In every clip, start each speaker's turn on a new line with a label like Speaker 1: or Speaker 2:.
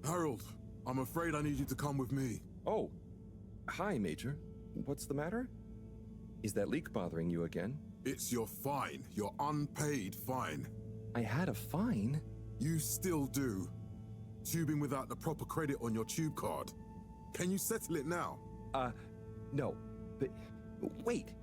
Speaker 1: Harold, I'm afraid I need you to come with me.
Speaker 2: Oh, hi, Major. What's the matter? Is that leak bothering you again?
Speaker 1: It's your fine, your unpaid fine.
Speaker 2: I had a fine?
Speaker 1: You still do. Tubing without the proper credit on your tube card. Can you settle it now?
Speaker 2: No. But wait,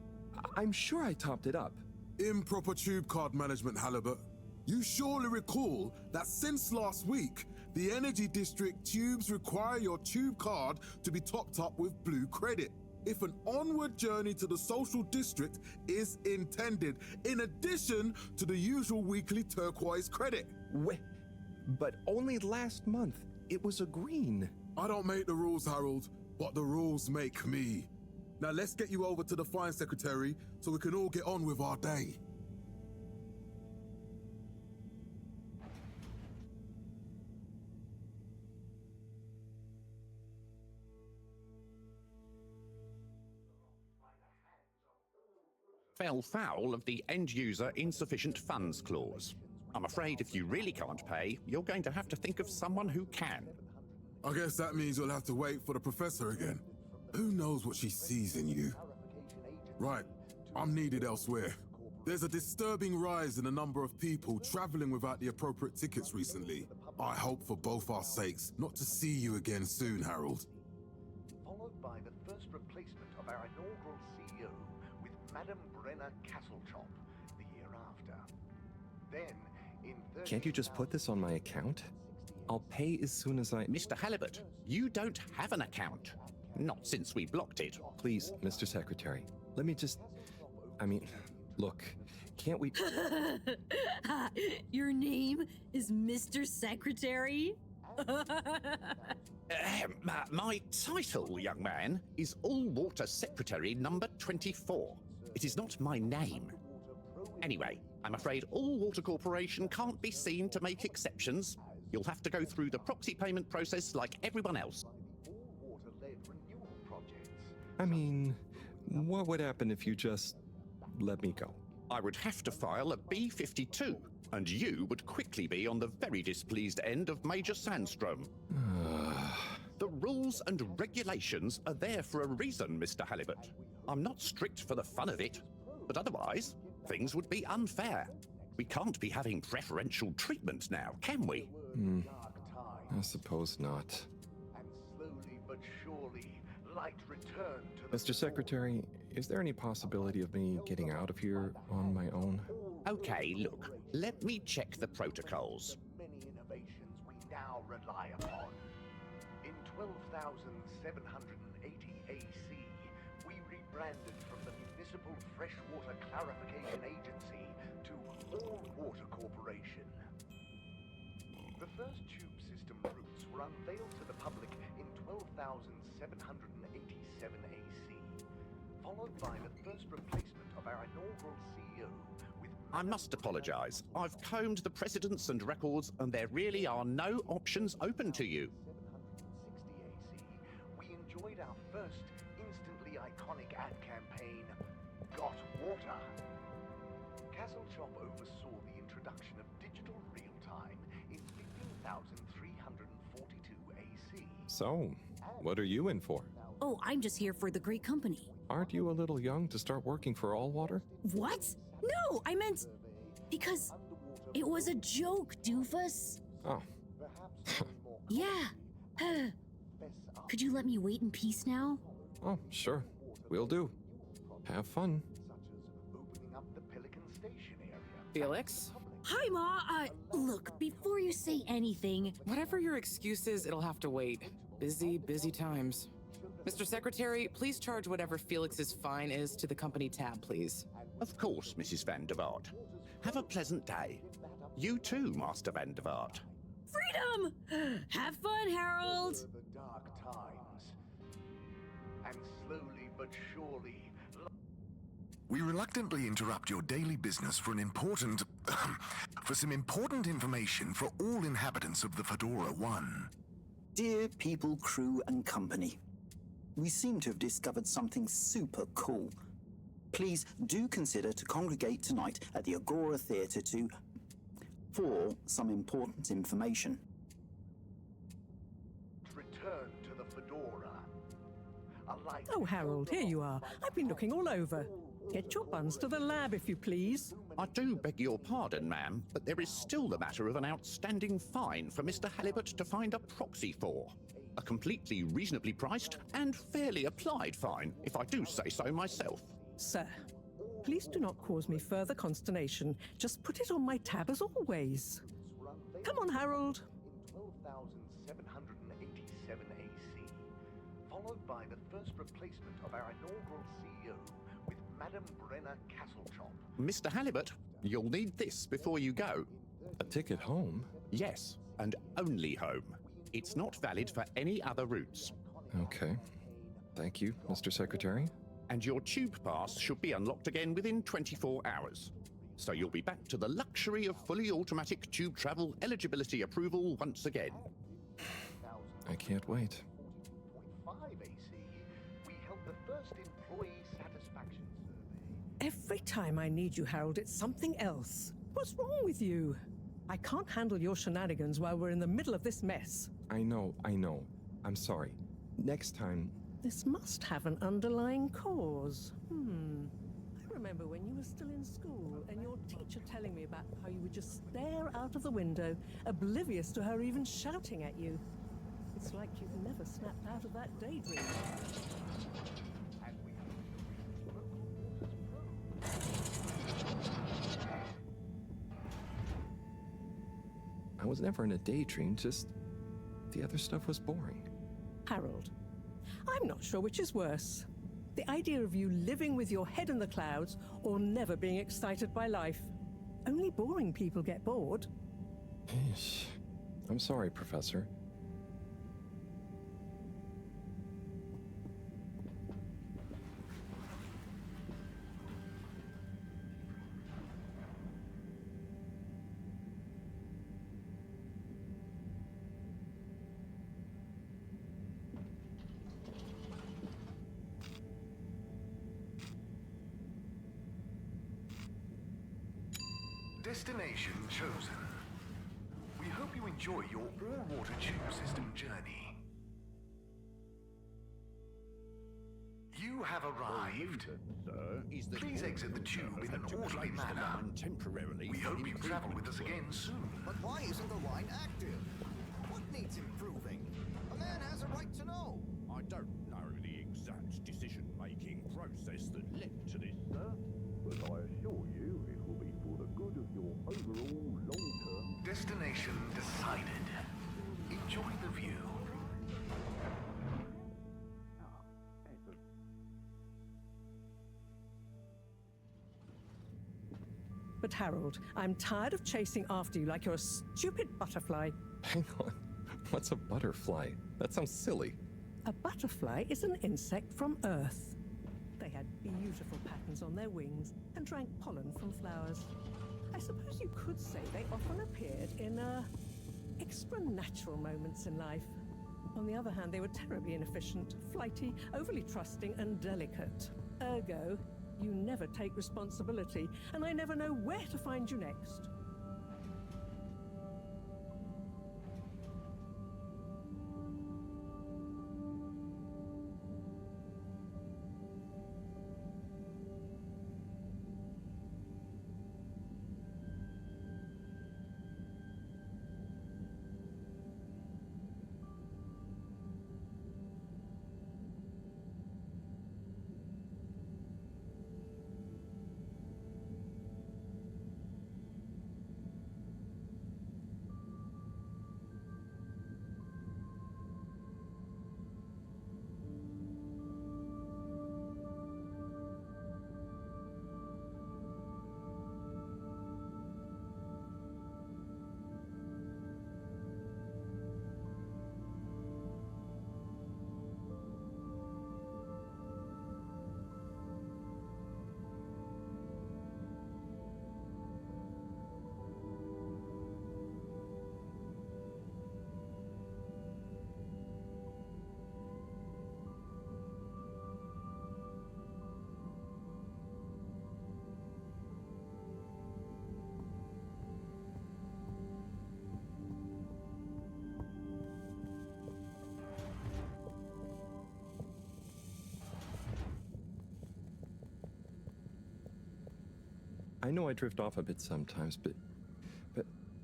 Speaker 2: I'm sure I topped it up.
Speaker 1: Improper tube card management, Halibut. You surely recall that since last week, the Energy District tubes require your tube card to be topped up with blue credit if an onward journey to the social district is intended, in addition to the usual weekly turquoise credit.
Speaker 2: Wait, but only last month it was a green.
Speaker 1: I don't make the rules, Harold, but the rules make me. Now let's get you over to the fine secretary so we can all get on with our day.
Speaker 3: Fell foul of the end-user insufficient funds clause. I'm afraid if you really can't pay, you're going to have to think of someone who can.
Speaker 1: I guess that means you'll have to wait for the professor again. Who knows what she sees in you? Right, I'm needed elsewhere. There's a disturbing rise in the number of people traveling without the appropriate tickets recently. I hope for both our sakes not to see you again soon, Harold.
Speaker 4: Followed by the first replacement of our inaugural CEO with Madame Brenner Castlechop the year after. Then, in
Speaker 2: Can't you just put this on my account? I'll pay as soon as I...
Speaker 3: Mr. Halibut, you don't have an account. Not since we blocked it.
Speaker 2: Please, Mr. Secretary, let me just... look, can't we...
Speaker 5: Your name is Mr. Secretary?
Speaker 3: My title, young man, is All-Water Secretary number 24. It is not my name. Anyway, I'm afraid All-Water Corporation can't be seen to make exceptions. You'll have to go through the proxy payment process like everyone else.
Speaker 2: What would happen if you just let me go?
Speaker 3: I would have to file a B-52, and you would quickly be on the very displeased end of Major Sandstrom. The rules and regulations are there for a reason, Mr. Halibut. I'm not strict for the fun of it, but otherwise, things would be unfair. We can't be having preferential treatment now, can we?
Speaker 2: I suppose not.
Speaker 4: And slowly but surely, light returned to the
Speaker 2: Mr. Secretary, is there any possibility of me getting out of here on my own?
Speaker 3: Okay, look, let me check the protocols.
Speaker 4: many innovations we now rely upon. In 12,780 AC, we rebranded from the Municipal Freshwater Clarification Agency to All Water Corporation. The first tube system routes were unveiled to the public in 12,787 AC, followed by the first replacement of our inaugural CEO with...
Speaker 3: I must apologize. I've combed the precedents and records, and there really are no options open to you.
Speaker 4: 760 AC, we enjoyed our first instantly iconic ad campaign, Got Water. Castlechop oversaw the introduction of digital real-time in 15,342 AC.
Speaker 2: So, what are you in for?
Speaker 5: Oh, I'm just here for the great company.
Speaker 2: Aren't you a little young to start working for All Water?
Speaker 5: What? No, I meant... Because it was a joke, doofus.
Speaker 2: Oh.
Speaker 5: Yeah. Could you let me wait in peace now?
Speaker 2: Oh, sure. Will do. Have fun.
Speaker 4: Such as opening up the Pelican Station area.
Speaker 6: Felix?
Speaker 5: Hi, Ma. Look, before you say anything...
Speaker 6: Whatever your excuse is, it'll have to wait. Busy, busy times. Mr. Secretary, please charge whatever Felix's fine is to the company tab, please.
Speaker 3: Of course, Mrs. Van der Vaart. Have a pleasant day. You too, Master Van der Vaart.
Speaker 5: Freedom! Have fun, Harold!
Speaker 4: The dark times. And slowly but surely...
Speaker 7: We reluctantly interrupt your daily business for some important information for all inhabitants of the Fedora 1.
Speaker 8: Dear people, crew, and company, we seem to have discovered something super cool. Please do consider to congregate tonight at the Agora Theatre for some important information.
Speaker 4: alike.
Speaker 9: Oh, Harold, here you are. I've been looking all over. Get your buns to the lab, if you please.
Speaker 3: I do beg your pardon, ma'am, but there is still the matter of an outstanding fine for Mr. Halibut to find a proxy for. A completely reasonably priced and fairly applied fine, if I do say so myself.
Speaker 9: Sir, please do not cause me further consternation. Just put it on my tab as always. Come on, Harold.
Speaker 4: In 12,787 AC, followed by the first replacement of our inaugural CEO with Madame Brenner Castletop.
Speaker 3: Mr. Halibut, you'll need this before you go.
Speaker 2: A ticket home?
Speaker 3: Yes, and only home. It's not valid for any other routes.
Speaker 2: Okay. Thank you, Mr. Secretary.
Speaker 3: And your tube pass should be unlocked again within 24 hours. So you'll be back to the luxury of fully automatic tube travel eligibility approval once again.
Speaker 2: I can't wait.
Speaker 4: 40.5 AC, we held the first employee satisfaction survey.
Speaker 9: Every time I need you, Harold, it's something else. What's wrong with you? I can't handle your shenanigans while we're in the middle of this mess.
Speaker 2: I know. I'm sorry. Next time...
Speaker 9: This must have an underlying cause. I remember when you were still in school and your teacher telling me about how you would just stare out of the window, oblivious to her even shouting at you. It's like you've never snapped out of that daydream.
Speaker 2: I was never in a daydream, just... the other stuff was boring.
Speaker 9: Harold, I'm not sure which is worse. The idea of you living with your head in the clouds or never being excited by life. Only boring people get bored.
Speaker 2: Eesh. I'm sorry, Professor.
Speaker 7: Destination chosen. We hope you enjoy your all-water tube system journey. You have arrived. Please exit the tube in an orderly manner.
Speaker 3: Temporarily.
Speaker 7: We hope you travel with us again soon.
Speaker 10: But why isn't the line active? What needs improving? A man has a right to know.
Speaker 3: I don't know the exact decision-making process that led to this, sir, but I assure you it will be for the good of your overall long-term...
Speaker 7: Destination decided. Enjoy the view.
Speaker 9: But Harold, I'm tired of chasing after you like you're a stupid butterfly.
Speaker 2: Hang on. What's a butterfly? That sounds silly.
Speaker 9: A butterfly is an insect from Earth. They had beautiful patterns on their wings and drank pollen from flowers. I suppose you could say they often appeared in, extra natural moments in life. On the other hand, they were terribly inefficient, flighty, overly trusting, and delicate. Ergo, you never take responsibility, and I never know where to find you next.
Speaker 2: I know I drift off a bit sometimes, but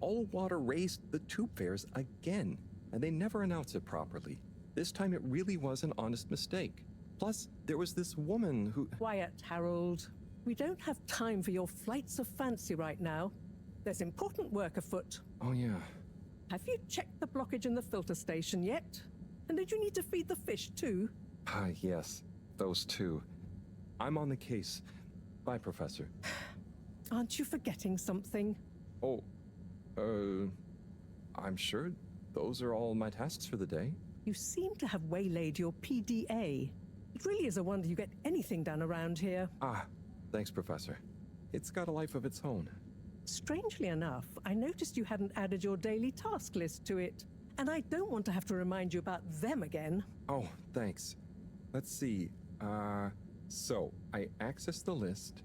Speaker 2: All Water raised the tube fares again, and they never announce it properly. This time it really was an honest mistake. Plus, there was this woman who...
Speaker 9: Quiet, Harold. We don't have time for your flights of fancy right now. There's important work afoot.
Speaker 2: Oh, yeah.
Speaker 9: Have you checked the blockage in the filter station yet? And did you need to feed the fish too?
Speaker 2: Yes. Those two. I'm on the case. Bye, Professor.
Speaker 9: Aren't you forgetting something?
Speaker 2: Oh, I'm sure those are all my tasks for the day.
Speaker 9: You seem to have waylaid your PDA. It really is a wonder you get anything done around here.
Speaker 2: Thanks, Professor. It's got a life of its own.
Speaker 9: Strangely enough, I noticed you hadn't added your daily task list to it. And I don't want to have to remind you about them again.
Speaker 2: Oh, thanks. Let's see. So I access the list.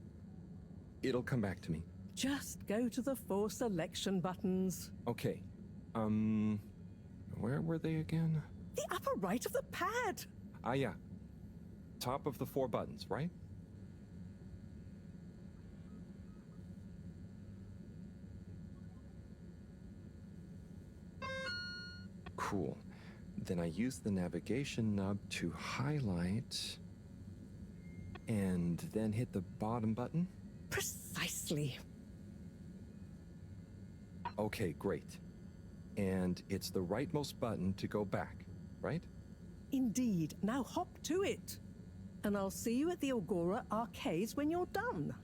Speaker 2: It'll come back to me.
Speaker 9: Just go to the 4 selection buttons.
Speaker 2: Okay. Where were they again?
Speaker 9: The upper right of the pad.
Speaker 2: Yeah. Top of the 4 buttons, right? Cool. Then I use the navigation nub to highlight and then hit the bottom button.
Speaker 9: Precisely.
Speaker 2: Okay, great. And it's the rightmost button to go back, right?
Speaker 9: Indeed. Now hop to it. And I'll see you at the Agora arcades when you're done.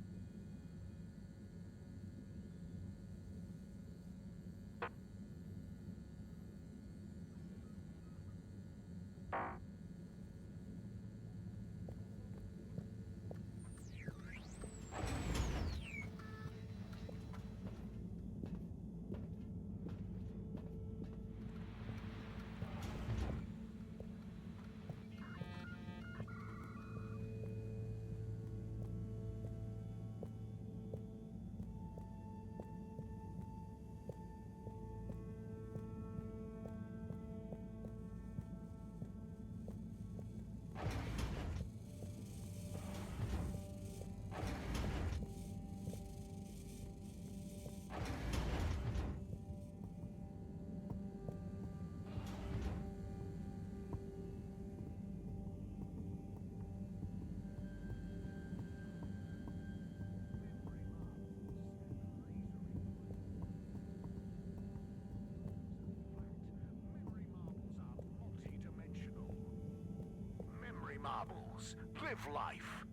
Speaker 10: Marbles. Live life.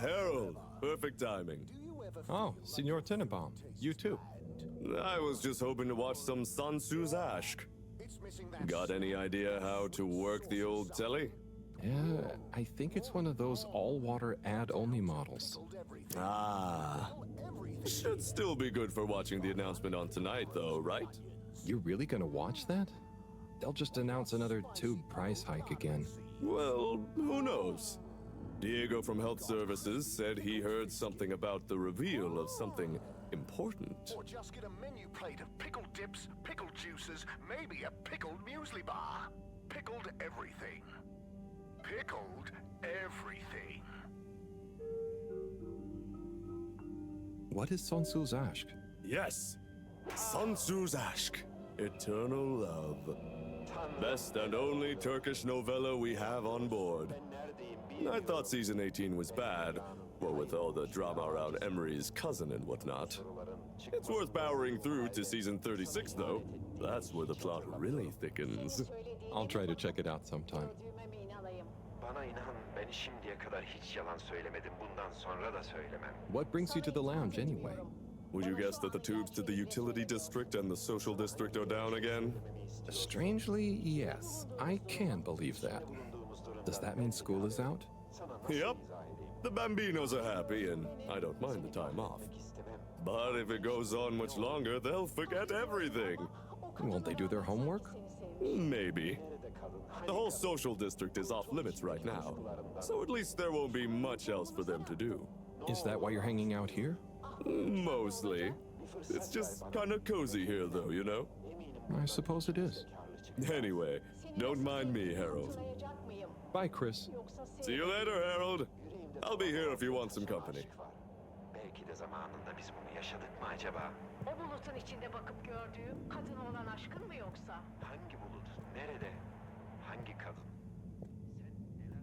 Speaker 11: Harold. Perfect timing.
Speaker 2: Oh, Signor Tenenbaum. You too.
Speaker 11: I was just hoping to watch some Sun Tzu's Ashk. Got any idea how to work the old telly?
Speaker 2: Yeah, I think it's one of those all-water ad-only models.
Speaker 11: Should still be good for watching the announcement on tonight, though, right?
Speaker 2: You're really gonna watch that? They'll just announce another tube price hike again.
Speaker 11: Well, who knows? Diego from Health Services said he heard something about the reveal of something important.
Speaker 10: Or just get a menu plate of pickled dips, pickled juices, maybe a pickled muesli bar. Pickled everything. Pickled everything.
Speaker 2: What is Sun Tzu's Ashk?
Speaker 11: Yes, Sun Tzu's Ashk. Eternal Love. Best and only Turkish novella we have on board. I thought season 18 was bad, what with all the drama around Emery's cousin and whatnot. It's worth powering through to season 36, though. That's where the plot really thickens.
Speaker 2: I'll try to check it out sometime. What brings you to the lounge, anyway?
Speaker 11: Would you guess that the tubes to the utility district and the social district are down again?
Speaker 2: Strangely, yes. I can believe that. Does that mean school is out?
Speaker 11: Yep. The Bambinos are happy, and I don't mind the time off. But if it goes on much longer, they'll forget everything.
Speaker 2: Won't they do their homework?
Speaker 11: Maybe. The whole social district is off limits right now, so at least there won't be much else for them to do.
Speaker 2: Is that why you're hanging out here?
Speaker 11: Mostly. It's just kind of cozy here, though, you know?
Speaker 2: I suppose it is.
Speaker 11: Anyway, don't mind me, Harold.
Speaker 2: Bye, Chris.
Speaker 11: See you later, Harold. I'll be here if you want some company.
Speaker 12: de zamanında biz bunu yaşadık mı acaba?
Speaker 13: O bulutun içinde bakıp gördüğüm kadın olan aşkın mı yoksa?
Speaker 12: Hangi bulut? Nerede? Hangi kadın? Sen neler söylüyorsun?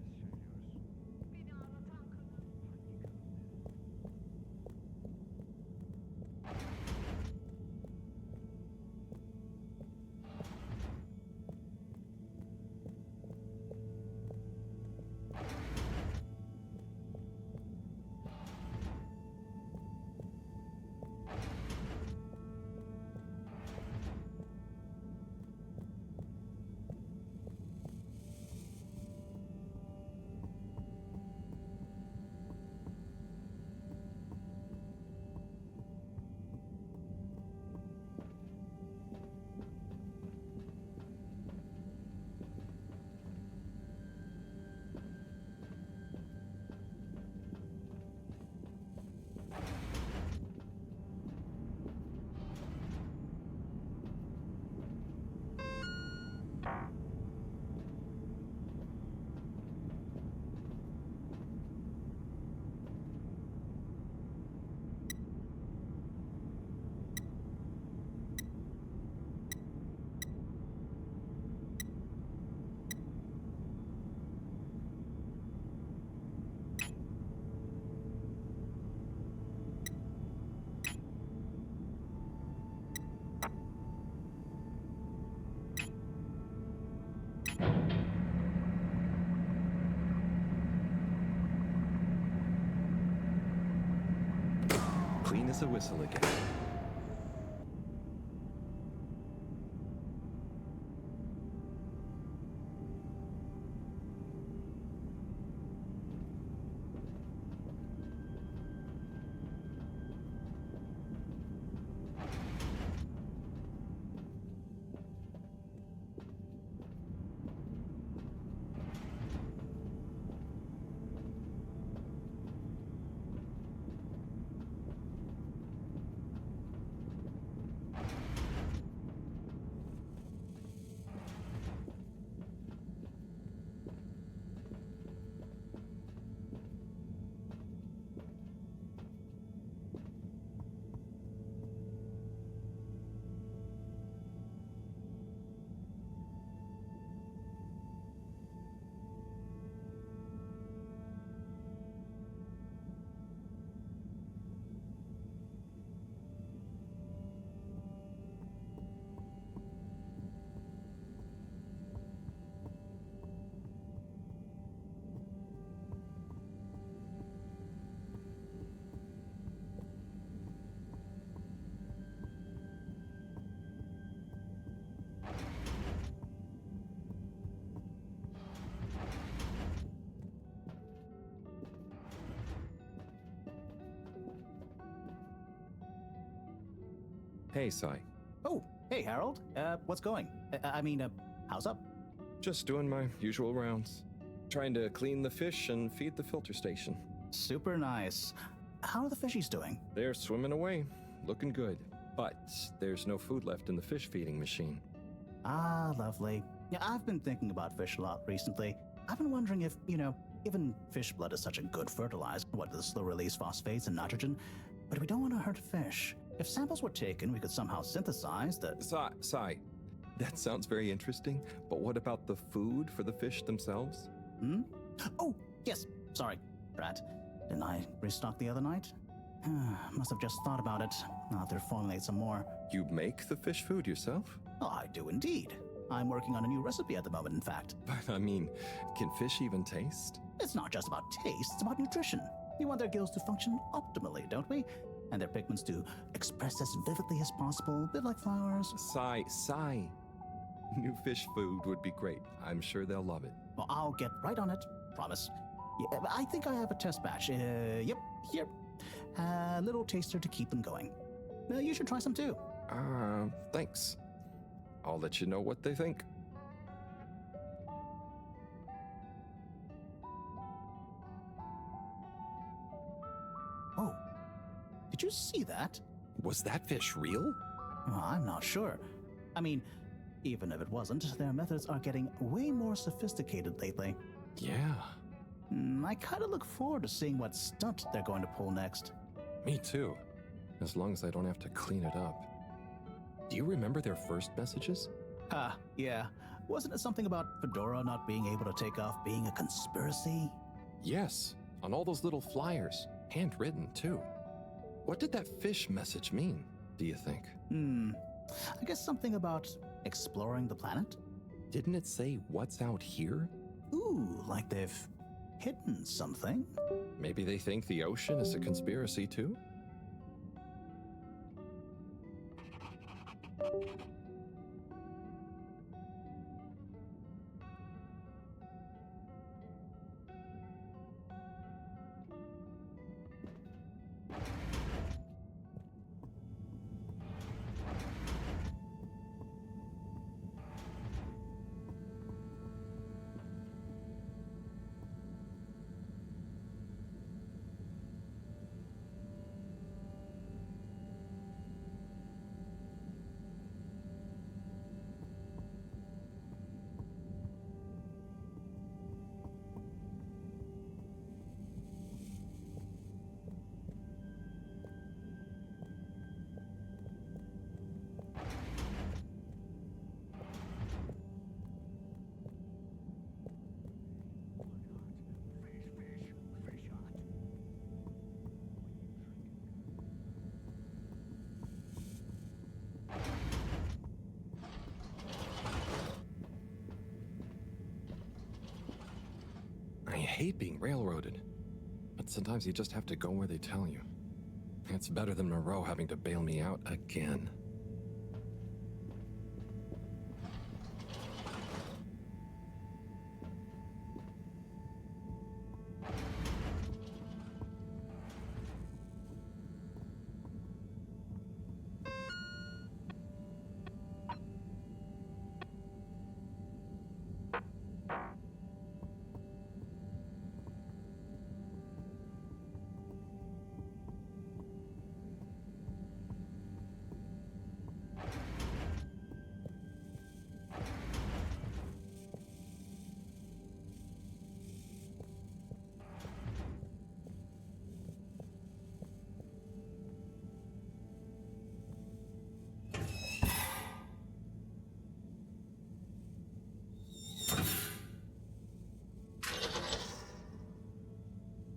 Speaker 13: Beni ağlatan kadın.
Speaker 2: Clean as a whistle again. Hey, Sai.
Speaker 14: Oh, hey, Harold. What's going? How's up?
Speaker 2: Just doing my usual rounds. Trying to clean the fish and feed the filter station.
Speaker 14: Super nice. How are the fishies doing?
Speaker 2: They're swimming away, looking good. But there's no food left in the fish feeding machine.
Speaker 14: Ah, lovely. Yeah, I've been thinking about fish a lot recently. I've been wondering if, given fish blood is such a good fertilizer, what the slow release phosphates and nitrogen, but we don't want to hurt fish. If samples were taken, we could somehow synthesize the...
Speaker 2: Sai, that sounds very interesting, but what about the food for the fish themselves?
Speaker 14: Oh, yes, sorry, Brad. Didn't I restock the other night? Must have just thought about it. I'll have to formulate some more.
Speaker 2: You make the fish food yourself?
Speaker 14: Oh, I do indeed. I'm working on a new recipe at the moment, in fact.
Speaker 2: But can fish even taste?
Speaker 14: It's not just about taste, it's about nutrition. We want their gills to function optimally, don't we? And their pigments to express as vividly as possible, a bit like flowers.
Speaker 2: Sai. New fish food would be great. I'm sure they'll love it.
Speaker 14: Well, I'll get right on it. Promise. Yeah, I think I have a test batch. Yep, here. A little taster to keep them going. You should try some too.
Speaker 2: Thanks. I'll let you know what they think.
Speaker 14: Oh, did you see that?
Speaker 2: Was that fish real?
Speaker 14: Oh, I'm not sure. I mean, even if it wasn't, their methods are getting way more sophisticated lately.
Speaker 2: Yeah.
Speaker 14: I kind of look forward to seeing what stunt they're going to pull next.
Speaker 2: Me too. As long as I don't have to clean it up. Do you remember their first messages?
Speaker 14: Yeah. Wasn't it something about Fedora not being able to take off being a conspiracy?
Speaker 2: Yes, on all those little flyers, handwritten too. What did that fish message mean, do you think?
Speaker 14: I guess something about exploring the planet?
Speaker 2: Didn't it say what's out here?
Speaker 14: Ooh, like they've hidden something?
Speaker 2: Maybe they think the ocean is a conspiracy too? I hate being railroaded, but sometimes you just have to go where they tell you. It's better than Moreau having to bail me out again.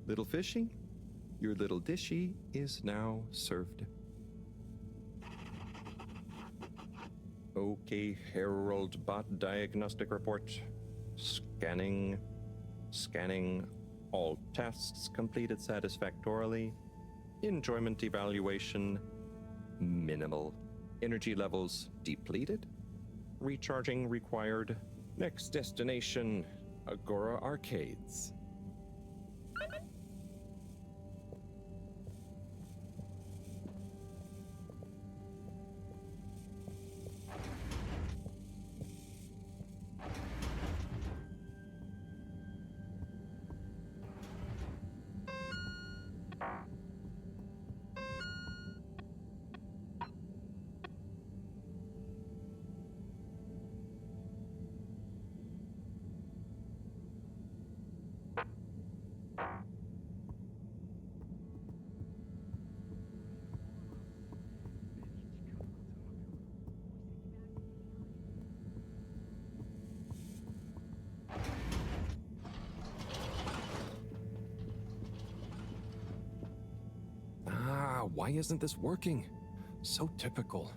Speaker 2: Little fishy, your little dishy is now served. Okay, Herald Bot Diagnostic Report. Scanning. Scanning. All tests completed satisfactorily. Enjoyment evaluation. Minimal. Energy levels depleted. Recharging required. Next destination, Agora Arcades. Why isn't this working? So typical.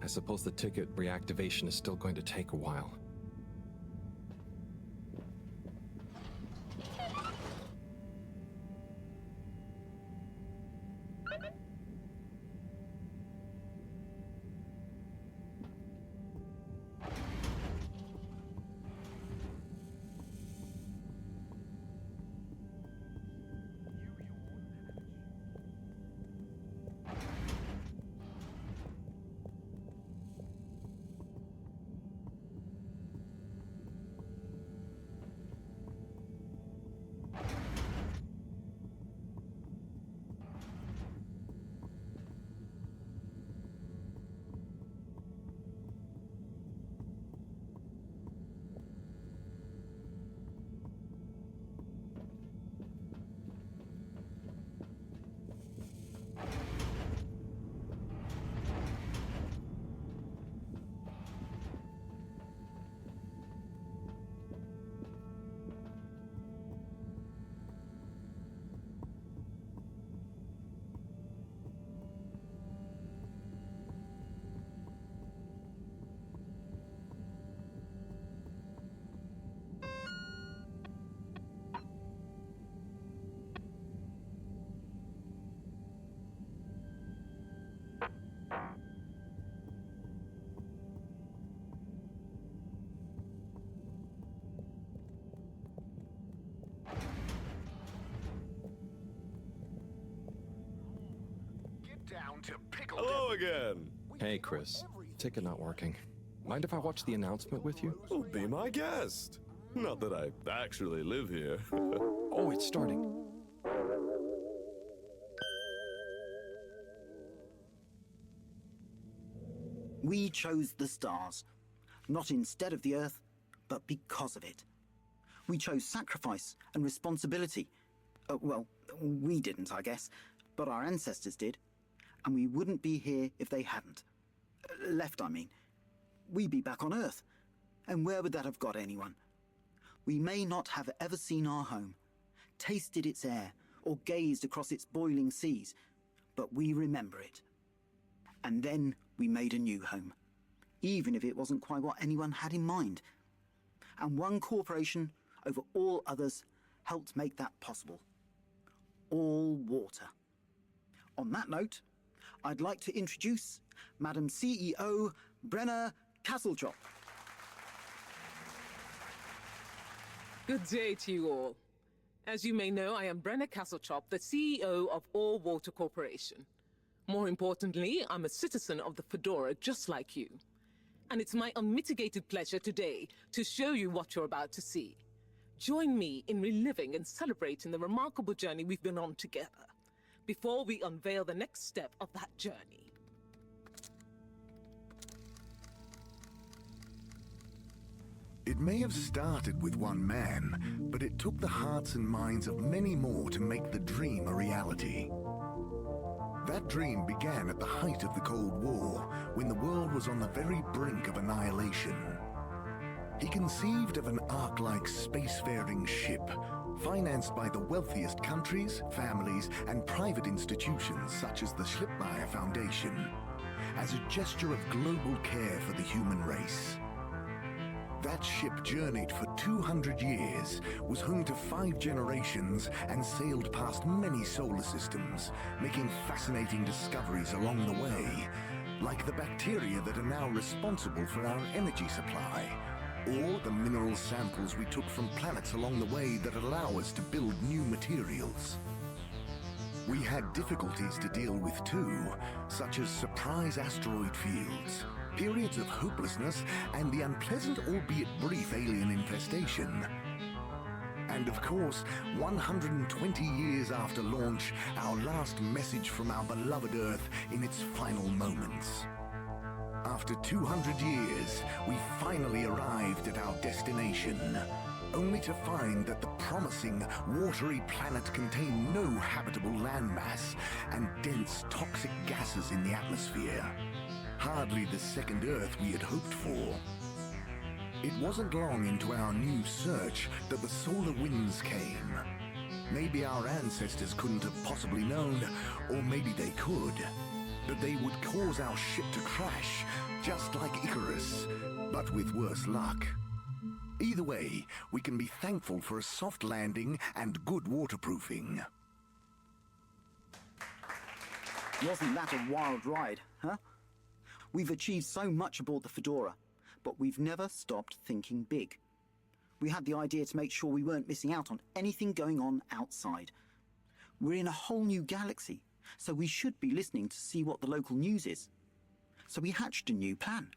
Speaker 2: I suppose the ticket reactivation is still going to take a while.
Speaker 11: Hello again.
Speaker 2: Hey, Chris. Ticket not working. Mind if I watch the announcement with you?
Speaker 11: Oh, be my guest. Not that I actually live here.
Speaker 2: Oh, it's starting.
Speaker 8: We chose the stars, not instead of the Earth, but because of it. We chose sacrifice and responsibility. Well, we didn't, I guess, but our ancestors did, and we wouldn't be here if they hadn't. Left, I mean. We'd be back on Earth, and where would that have got anyone? We may not have ever seen our home, tasted its air, or gazed across its boiling seas, but we remember it. And then we made a new home, even if it wasn't quite what anyone had in mind. And one corporation over all others helped make that possible. All water. On that note, I'd like to introduce Madam CEO Brenna Castletrop.
Speaker 15: Good day to you all. As you may know, I am Brenna Castletrop, the CEO of All Water Corporation. More importantly, I'm a citizen of the Fedora just like you. And it's my unmitigated pleasure today to show you what you're about to see. Join me in reliving and celebrating the remarkable journey we've been on together, before we unveil the next step of that journey.
Speaker 7: It may have started with one man, but it took the hearts and minds of many more to make the dream a reality. That dream began at the height of the Cold War, when the world was on the very brink of annihilation. He conceived of an Ark-like spacefaring ship, financed by the wealthiest countries, families, and private institutions such as the Schlipmeyer Foundation, as a gesture of global care for the human race. That ship journeyed for 200 years, was home to 5 generations, and sailed past many solar systems, making fascinating discoveries along the way, like the bacteria that are now responsible for our energy supply, or the mineral samples we took from planets along the way that allow us to build new materials. We had difficulties to deal with too, such as surprise asteroid fields, periods of hopelessness, and the unpleasant albeit brief alien infestation. And of course, 120 years after launch, our last message from our beloved Earth in its final moments. After 200 years, we finally arrived at our destination, only to find that the promising, watery planet contained no habitable landmass and dense, toxic gases in the atmosphere. Hardly the second Earth we had hoped for. It wasn't long into our new search that the solar winds came. Maybe our ancestors couldn't have possibly known, or maybe they could, that they would cause our ship to crash, just like Icarus, but with worse luck. Either way, we can be thankful for a soft landing and good waterproofing.
Speaker 8: Wasn't that a wild ride, huh? We've achieved so much aboard the Fedora, but we've never stopped thinking big. We had the idea to make sure we weren't missing out on anything going on outside. We're in a whole new galaxy, so we should be listening to see what the local news is. So we hatched a new plan.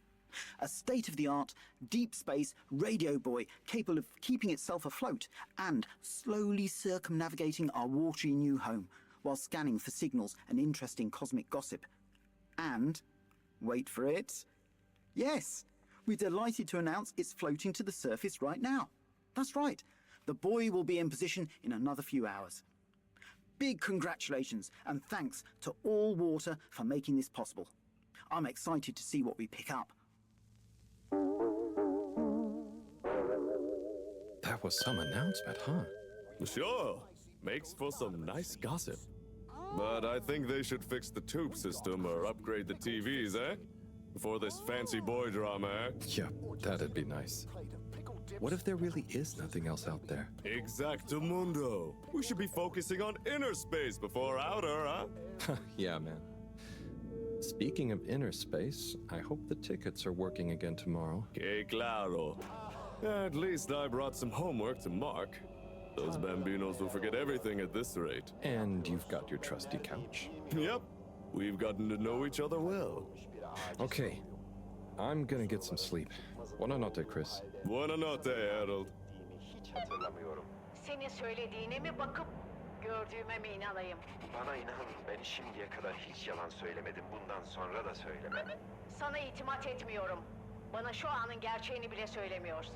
Speaker 8: A state-of-the-art, deep space radio buoy capable of keeping itself afloat and slowly circumnavigating our watery new home while scanning for signals and interesting cosmic gossip. And, wait for it, yes, we're delighted to announce it's floating to the surface right now. That's right, the buoy will be in position in another few hours. Big congratulations and thanks to All Water for making this possible. I'm excited to see what we pick up.
Speaker 2: That was some announcement, huh?
Speaker 11: Sure. Makes for some nice gossip. But I think they should fix the tube system or upgrade the TVs, eh? Before this fancy boy drama, eh?
Speaker 2: Yeah, that'd be nice. What if there really is nothing else out there?
Speaker 11: Exactamundo. We should be focusing on inner space before outer, huh?
Speaker 2: Yeah, man. Speaking of inner space, I hope the tickets are working again tomorrow.
Speaker 11: Que claro. At least I brought some homework to mark. Those bambinos will forget everything at this rate.
Speaker 2: And you've got your trusty couch.
Speaker 11: Yep. We've gotten to know each other well.
Speaker 2: Okay, I'm gonna get some sleep. Buona notte, Chris.
Speaker 11: Buona notte, Harold.
Speaker 12: Hiç hatırlamıyorum.
Speaker 13: Senin söylediğine mi bakıp gördüğüme mi inanayım?
Speaker 12: Bana inan, ben şimdiye kadar hiç yalan söylemedim. Bundan sonra da söylemem.
Speaker 13: Sana itimat etmiyorum. Bana şu anın gerçeğini bile söylemiyorsun.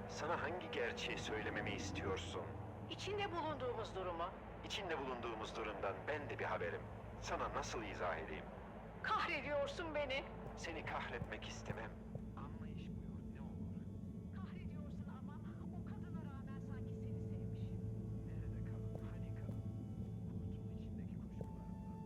Speaker 12: Sana hangi gerçeği söylememi istiyorsun?
Speaker 13: İçinde bulunduğumuz durumu.
Speaker 12: İçinde bulunduğumuz durumdan ben de bir haberim. Sana nasıl izah edeyim?
Speaker 13: Kahrediyorsun beni.
Speaker 12: Seni kahretmek istemem. Anlayış buyur, ne olur.
Speaker 13: Kahrediyorsun ama o kadına rağmen sanki seni sevmişim.
Speaker 12: Nerede kalın, hani kalın? Kurtul içindeki kuşkularından.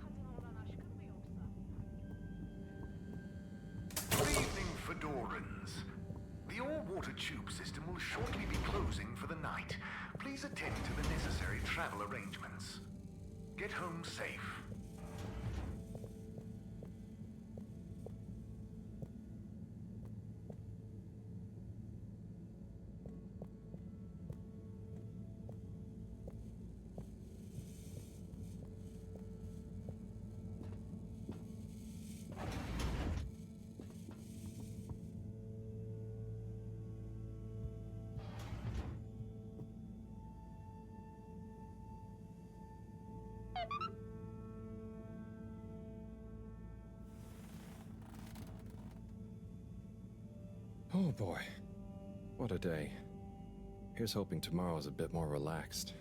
Speaker 13: Kadına olan aşkın mı yoksa?
Speaker 10: Good evening, Fedorans. The all-water tube system will shortly be closing for the night. Please attend to the necessary travel arrangements. Get home safe.
Speaker 2: Oh boy, what a day. Here's hoping tomorrow's a bit more relaxed.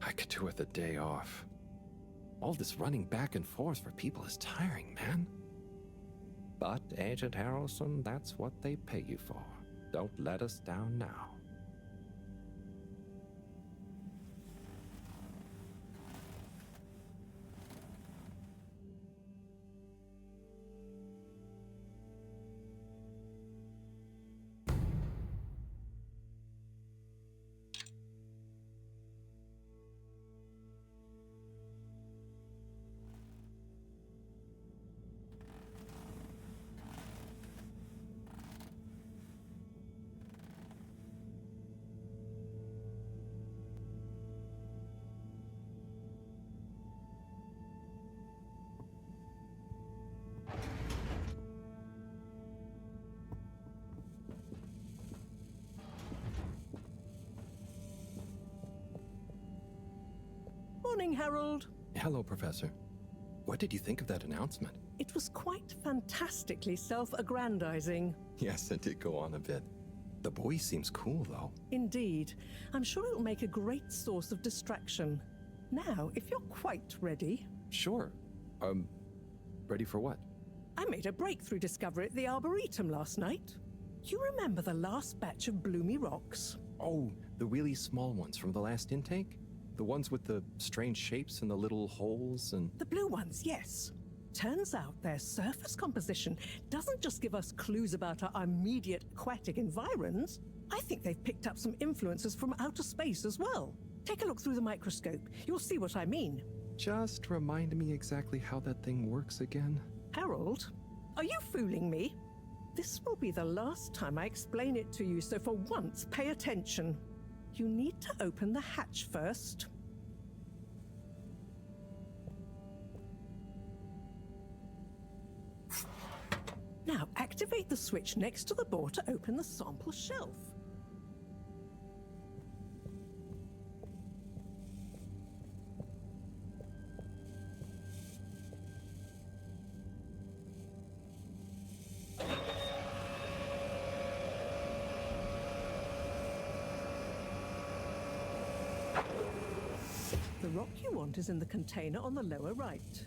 Speaker 2: I could do with a day off. All this running back and forth for people is tiring, man. But, Agent Harrelson, that's what they pay you for. Don't let us down now.
Speaker 9: Morning, Harold.
Speaker 2: Hello, Professor. What did you think of that announcement?
Speaker 9: It was quite fantastically self-aggrandizing.
Speaker 2: Yes, it did go on a bit. The boy seems cool, though.
Speaker 9: Indeed. I'm sure it'll make a great source of distraction. Now, if you're quite ready...
Speaker 2: Sure. Ready for what?
Speaker 9: I made a breakthrough discovery at the Arboretum last night. You remember the last batch of bloomy rocks?
Speaker 2: Oh, the really small ones from the last intake? The ones with the strange shapes and the little holes and...
Speaker 9: The blue ones, yes. Turns out their surface composition doesn't just give us clues about our immediate aquatic environs. I think they've picked up some influences from outer space as well. Take a look through the microscope. You'll see what I mean.
Speaker 2: Just remind me exactly how that thing works again.
Speaker 9: Harold, are you fooling me? This will be the last time I explain it to you, so for once, pay attention. You need to open the hatch first. Now, activate the switch next to the door to open the sample shelf. The rock you want is in the container on the lower right.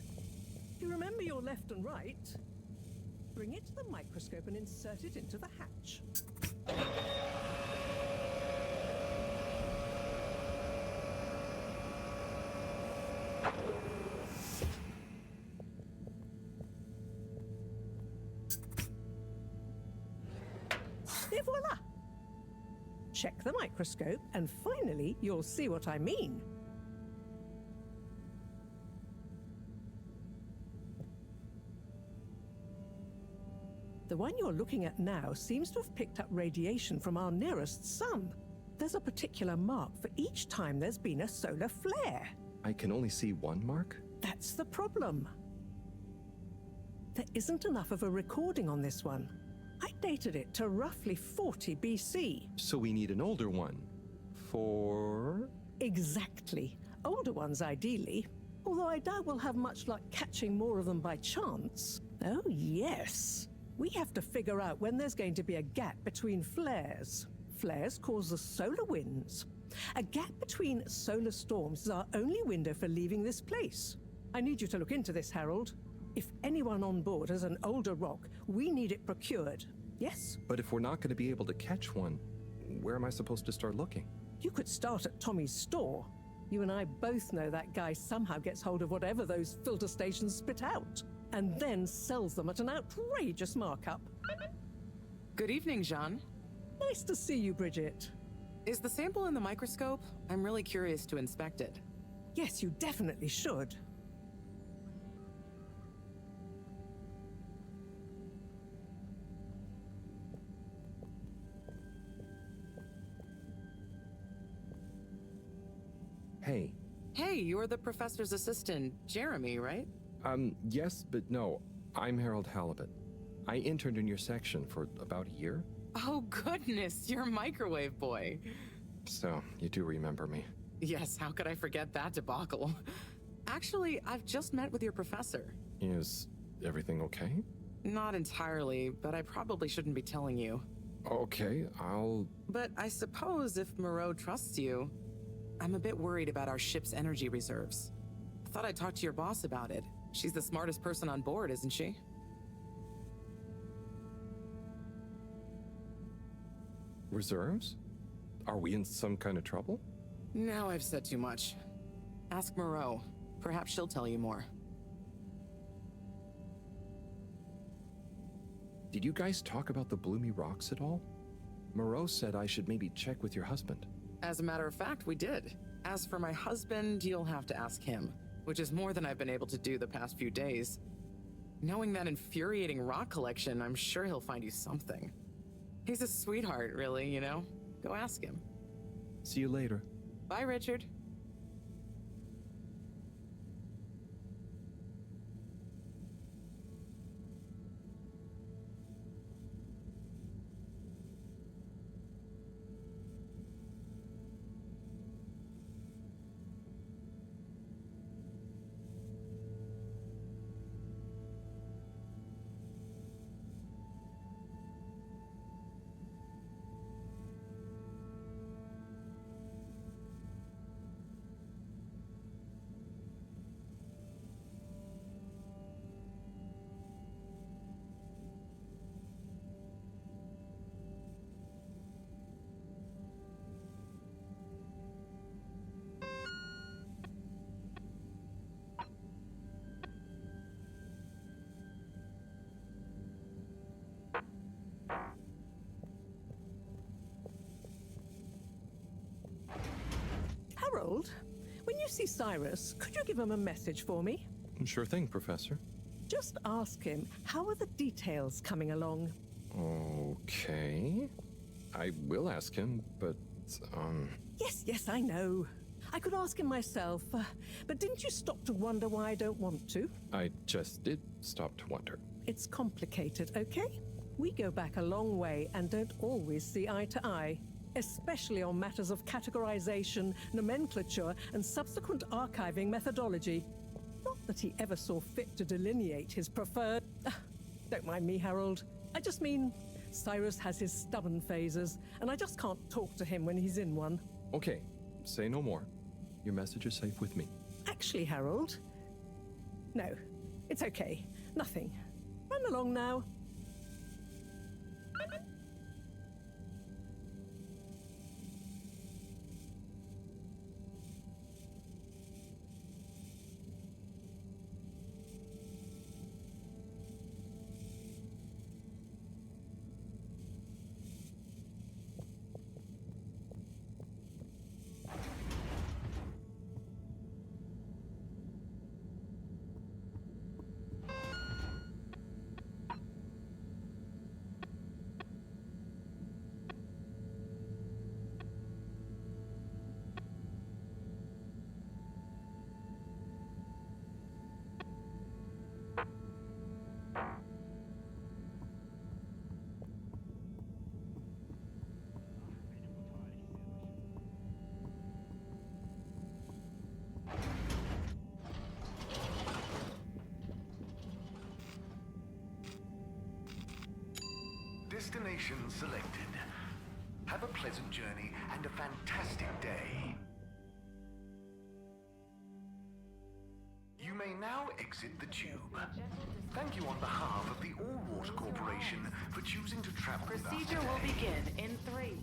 Speaker 9: You remember your left and right? Bring it to the microscope and insert it into the hatch. Et voilà! check the microscope, and finally you'll see what I mean. The one you're looking at now seems to have picked up radiation from our nearest sun. There's a particular mark for each time there's been a solar flare.
Speaker 2: I can only see one mark?
Speaker 9: That's the problem. There isn't enough of a recording on this one. I dated it to roughly 40 BC.
Speaker 2: So we need an older one. For?
Speaker 9: Exactly. Older ones, ideally. Although I doubt we'll have much luck catching more of them by chance. Oh, yes. We have to figure out when there's going to be a gap between flares. Flares cause the solar winds. A gap between solar storms is our only window for leaving this place. I need you to look into this, Harold. If anyone on board has an older rock, we need it procured. Yes?
Speaker 2: But if we're not going to be able to catch one, where am I supposed to start looking?
Speaker 9: You could start at Tommy's store. You and I both know that guy somehow gets hold of whatever those filter stations spit out, and then sells them at an outrageous markup.
Speaker 6: Good evening, Jean.
Speaker 9: Nice to see you, Bridget.
Speaker 6: Is the sample in the microscope? I'm really curious to inspect it.
Speaker 9: Yes, you definitely should.
Speaker 2: Hey.
Speaker 6: Hey, you're the professor's assistant, Jeremy, right?
Speaker 2: Yes, but no. I'm Harold Halibut. I interned in your section for about a year.
Speaker 6: Oh, goodness, you're Microwave Boy.
Speaker 2: So, you do remember me.
Speaker 6: Yes, how could I forget that debacle? Actually, I've just met with your professor.
Speaker 2: Is everything okay?
Speaker 6: Not entirely, but I probably shouldn't be telling you.
Speaker 2: Okay,
Speaker 6: But I suppose if Moreau trusts you, I'm a bit worried about our ship's energy reserves. I thought I'd talk to your boss about it. She's the smartest person on board, isn't she?
Speaker 2: Reserves? Are we in some kind of trouble?
Speaker 6: Now I've said too much. Ask Moreau. Perhaps she'll tell you more.
Speaker 2: Did you guys talk about the Bloomy Rocks at all? Moreau said I should maybe check with your husband.
Speaker 6: As a matter of fact, we did. As for my husband, you'll have to ask him, which is more than I've been able to do the past few days. Knowing that infuriating rock collection, I'm sure he'll find you something. He's a sweetheart, really, you know? Go ask him.
Speaker 2: See you later.
Speaker 6: Bye, Richard.
Speaker 9: Harold, when you see Cyrus, could you give him a message for me?
Speaker 2: Sure thing, Professor.
Speaker 9: Just ask him, how are the details coming along?
Speaker 2: Okay. I will ask him, but,
Speaker 9: Yes, I know. I could ask him myself, but didn't you stop to wonder why I don't want to?
Speaker 2: I just did stop to wonder.
Speaker 9: It's complicated, okay? We go back a long way and don't always see eye to eye, especially on matters of categorization, nomenclature, and subsequent archiving methodology. Not that he ever saw fit to delineate his preferred... Don't mind me, Harold. I just mean, Cyrus has his stubborn phases, and I just can't talk to him when he's in one.
Speaker 2: Okay, say no more. Your message is safe with me.
Speaker 9: Actually, Harold... No, it's okay. Nothing. Run along now.
Speaker 10: destination selected. Have a pleasant journey and a fantastic day. You may now exit the tube. Thank you on behalf of the All Water Corporation for choosing to travel with us
Speaker 13: Procedure will
Speaker 10: today.
Speaker 13: begin in 3.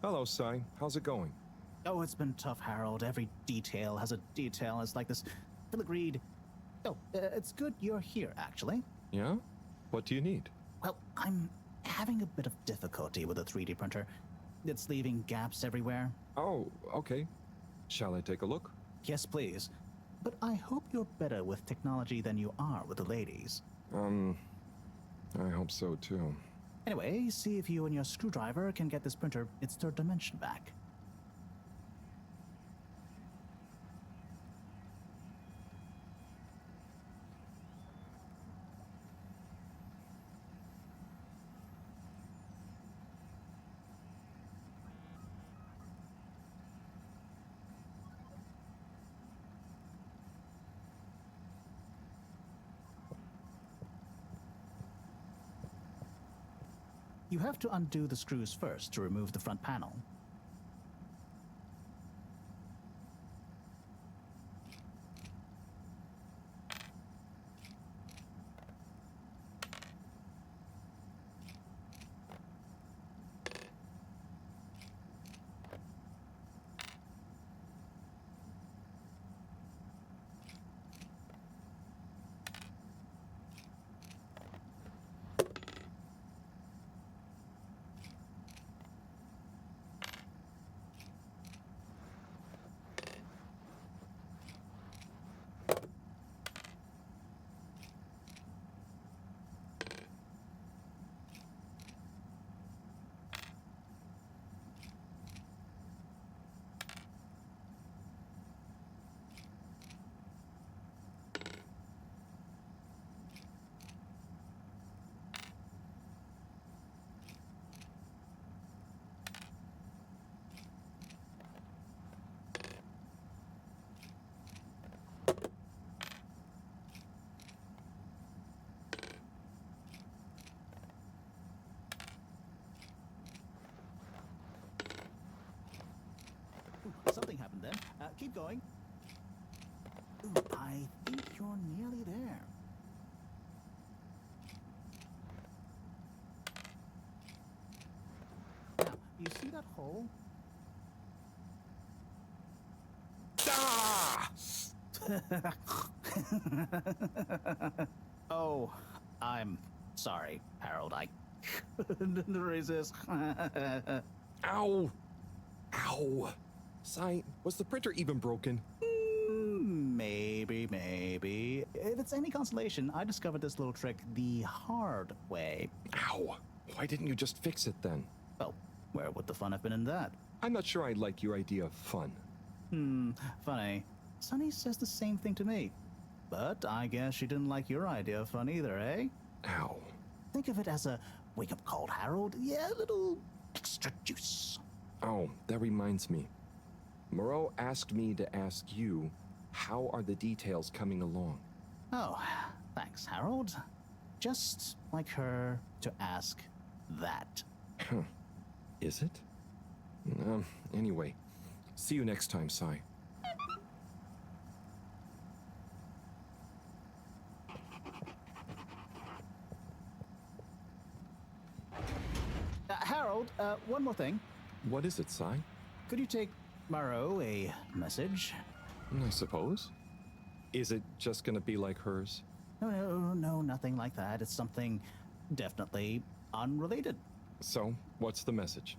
Speaker 2: Hello, Sai. How's it going?
Speaker 14: Oh, it's been tough, Harold. Every detail has a detail. It's like this filigreed. Oh, it's good you're here, actually.
Speaker 2: Yeah? What do you need?
Speaker 14: Well, I'm having a bit of difficulty with a 3D printer. It's leaving gaps everywhere.
Speaker 2: Oh, okay. Shall I take a look?
Speaker 14: Yes, please. But I hope you're better with technology than you are with the ladies.
Speaker 2: I hope so too.
Speaker 14: Anyway, see if you and your screwdriver can get this printer its third dimension back. You have to undo the screws first to remove the front panel. Something happened then. Keep going. Ooh, I think you're nearly there. Now, you see that hole?
Speaker 2: Ah!
Speaker 14: Oh, I'm sorry, Harold. I couldn't resist.
Speaker 2: Ow! Ow! Sai, was the printer even broken?
Speaker 14: Maybe. If it's any consolation, I discovered this little trick the hard way.
Speaker 2: Ow! Why didn't you just fix it then?
Speaker 14: Well, where would the fun have been in that?
Speaker 2: I'm not sure I like your idea of fun.
Speaker 14: Funny. Sunny says the same thing to me. But I guess she didn't like your idea of fun either, eh?
Speaker 2: Ow.
Speaker 14: Think of it as a wake-up call, Harold. Yeah, a little extra juice.
Speaker 2: Oh, that reminds me. Moreau asked me to ask you, how are the details coming along?
Speaker 14: Oh, thanks, Harold. Just like her to ask that.
Speaker 2: Huh. Is it? Anyway, see you next time, Sai.
Speaker 14: Harold, one more thing.
Speaker 2: What is it, Sai?
Speaker 14: Could you take Moreau a message?
Speaker 2: I suppose. Is it just gonna be like hers?
Speaker 14: No, nothing like that. It's something definitely unrelated.
Speaker 2: So, what's the message?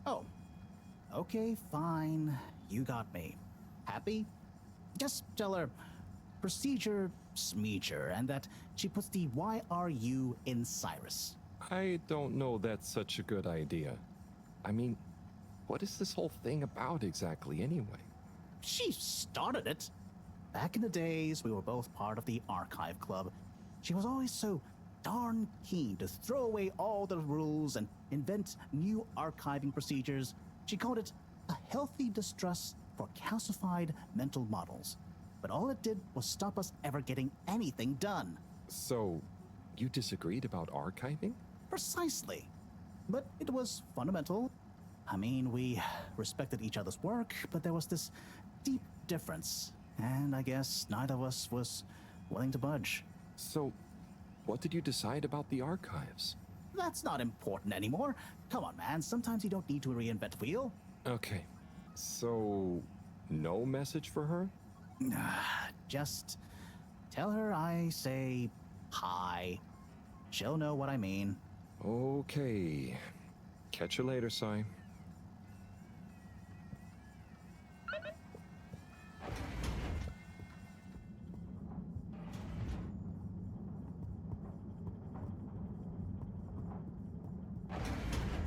Speaker 14: Oh, okay, fine. You got me. Happy? Just tell her procedure smeecher and that she puts the YRU in Cyrus.
Speaker 2: I don't know that's such a good idea. I mean, what is this whole thing about exactly anyway?
Speaker 14: She started it. Back in the days, we were both part of the Archive Club. She was always so darn keen to throw away all the rules and invent new archiving procedures. She called it a healthy distrust for calcified mental models. But all it did was stop us ever getting anything done.
Speaker 2: So, you disagreed about archiving?
Speaker 14: Precisely. But it was fundamental. I mean, we respected each other's work, but there was this deep difference. And I guess neither of us was willing to budge.
Speaker 2: So, what did you decide about the archives?
Speaker 14: That's not important anymore. Come on, man. Sometimes you don't need to reinvent the wheel.
Speaker 2: Okay. So, no message for her?
Speaker 14: Just tell her I say hi. She'll know what I mean.
Speaker 2: Okay. Catch you later, Sai.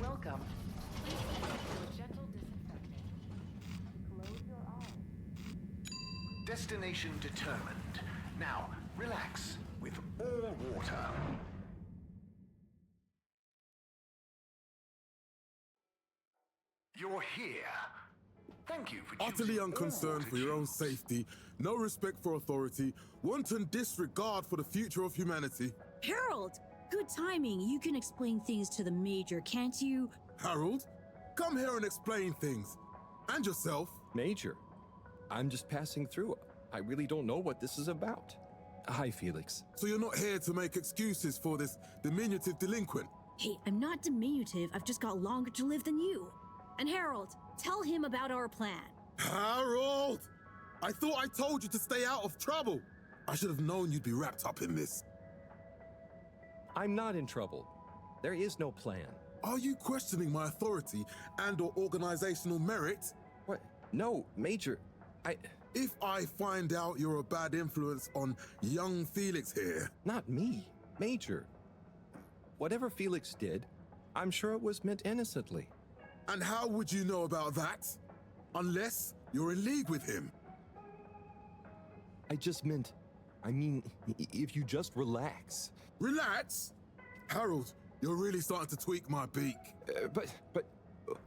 Speaker 16: Welcome. Gentle disinfecting. Close your eyes.
Speaker 10: Destination determined. Now, relax with all water. You're here. Thank you for
Speaker 1: Utterly
Speaker 10: choosing
Speaker 1: unconcerned
Speaker 10: all
Speaker 1: for your own
Speaker 10: water tubes.
Speaker 1: safety, no respect for authority, wanton disregard for the future of humanity.
Speaker 5: Harold! Good timing. You can explain things to the Major, can't you?
Speaker 1: Harold, come here and explain things. And yourself.
Speaker 2: Major, I'm just passing through. I really don't know what this is about. Hi, Felix.
Speaker 1: So you're not here to make excuses for this diminutive delinquent?
Speaker 5: Hey, I'm not diminutive. I've just got longer to live than you. And Harold, tell him about our plan.
Speaker 1: Harold! I thought I told you to stay out of trouble. I should have known you'd be wrapped up in this.
Speaker 2: I'm not in trouble. There is no plan.
Speaker 1: Are you questioning my authority and/or organizational merit?
Speaker 2: What? No, Major.
Speaker 1: If I find out you're a bad influence on young Felix here...
Speaker 2: Not me. Major. Whatever Felix did, I'm sure it was meant innocently.
Speaker 1: And how would you know about that? Unless you're in league with him.
Speaker 2: I mean, if you just relax.
Speaker 1: Relax? Harold, you're really starting to tweak my beak.
Speaker 2: But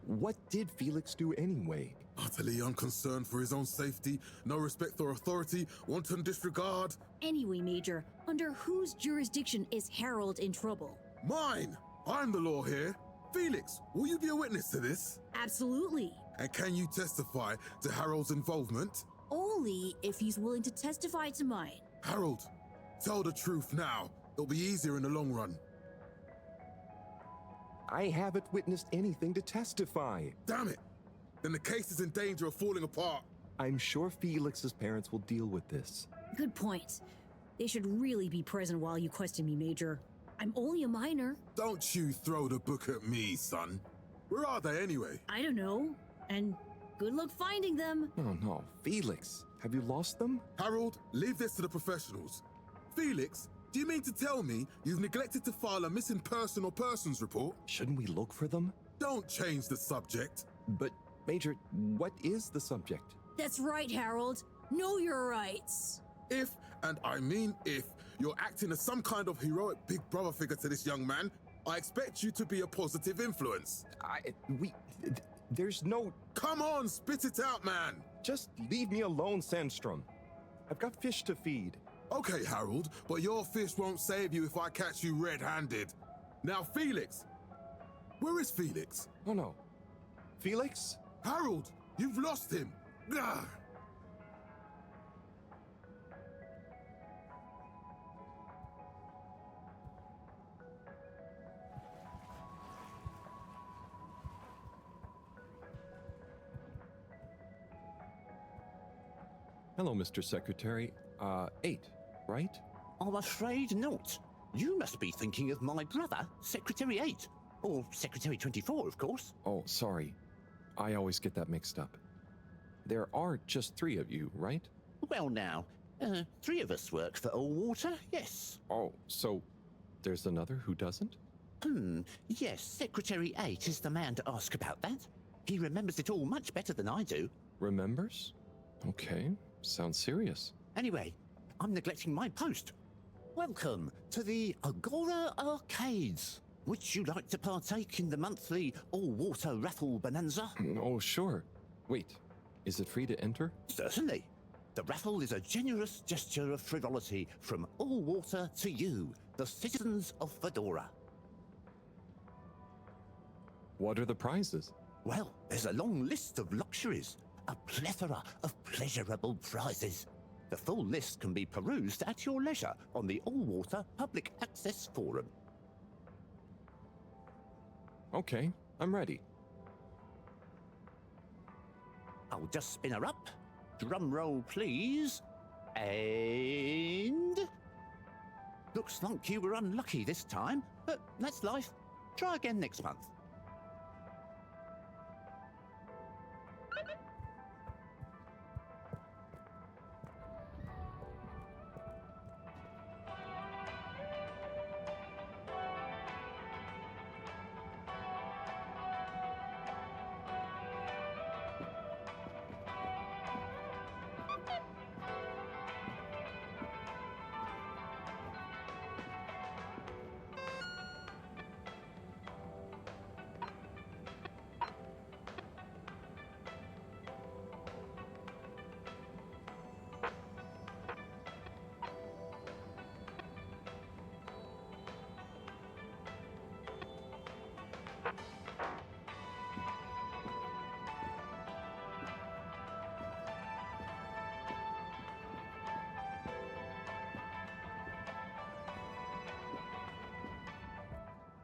Speaker 2: what did Felix do anyway?
Speaker 1: Utterly unconcerned for his own safety, no respect for authority, wanton disregard.
Speaker 5: Anyway, Major, under whose jurisdiction is Harold in trouble?
Speaker 1: Mine! I'm the law here. Felix, will you be a witness to this?
Speaker 5: Absolutely.
Speaker 1: And can you testify to Harold's involvement?
Speaker 5: Only if he's willing to testify to mine.
Speaker 1: Harold, tell the truth now. It'll be easier in the long run.
Speaker 2: I haven't witnessed anything to testify.
Speaker 1: Damn it! Then the case is in danger of falling apart.
Speaker 2: I'm sure Felix's parents will deal with this.
Speaker 5: Good point. They should really be present while you question me, Major. I'm only a minor.
Speaker 1: Don't you throw the book at me, son. Where are they anyway?
Speaker 5: I don't know. And good luck finding them.
Speaker 2: No, Felix. Have you lost them?
Speaker 1: Harold, leave this to the professionals. Felix, do you mean to tell me you've neglected to file a missing person or persons report?
Speaker 2: Shouldn't we look for them?
Speaker 1: Don't change the subject.
Speaker 2: But, Major, what is the subject?
Speaker 5: That's right, Harold. Know your rights.
Speaker 1: If, and I mean if, you're acting as some kind of heroic big brother figure to this young man, I expect you to be a positive influence.
Speaker 2: There's no...
Speaker 1: Come on, spit it out, man!
Speaker 2: Just leave me alone, Sandstrom. I've got fish to feed.
Speaker 1: Okay, Harold, but your fish won't save you if I catch you red-handed. Now, Felix! Where is Felix?
Speaker 2: Oh, no. Felix?
Speaker 1: Harold, you've lost him! Gah!
Speaker 2: Hello, Mr. Secretary. 8, right?
Speaker 3: I'm afraid not. You must be thinking of my brother, Secretary 8. Or Secretary 24, of course.
Speaker 2: Oh, sorry. I always get that mixed up. There are just 3 of you, right?
Speaker 3: Well now, 3 of us work for Allwater, yes.
Speaker 2: Oh, so there's another who doesn't?
Speaker 3: Yes, Secretary 8 is the man to ask about that. He remembers it all much better than I do.
Speaker 2: Remembers? Okay, sounds serious.
Speaker 3: Anyway, I'm neglecting my post. Welcome to the Agora Arcades. Would you like to partake in the monthly all-water raffle bonanza?
Speaker 2: Oh, sure. Wait, is it free to enter?
Speaker 3: Certainly. The raffle is a generous gesture of frivolity from All Water to you, the citizens of Fedora.
Speaker 2: What are the prizes?
Speaker 3: Well, there's a long list of luxuries, a plethora of pleasurable prizes. The full list can be perused at your leisure on the All Water Public Access Forum.
Speaker 2: Okay, I'm ready.
Speaker 3: I'll just spin her up. Drum roll, please. And... Looks like you were unlucky this time, but that's life. Try again next month.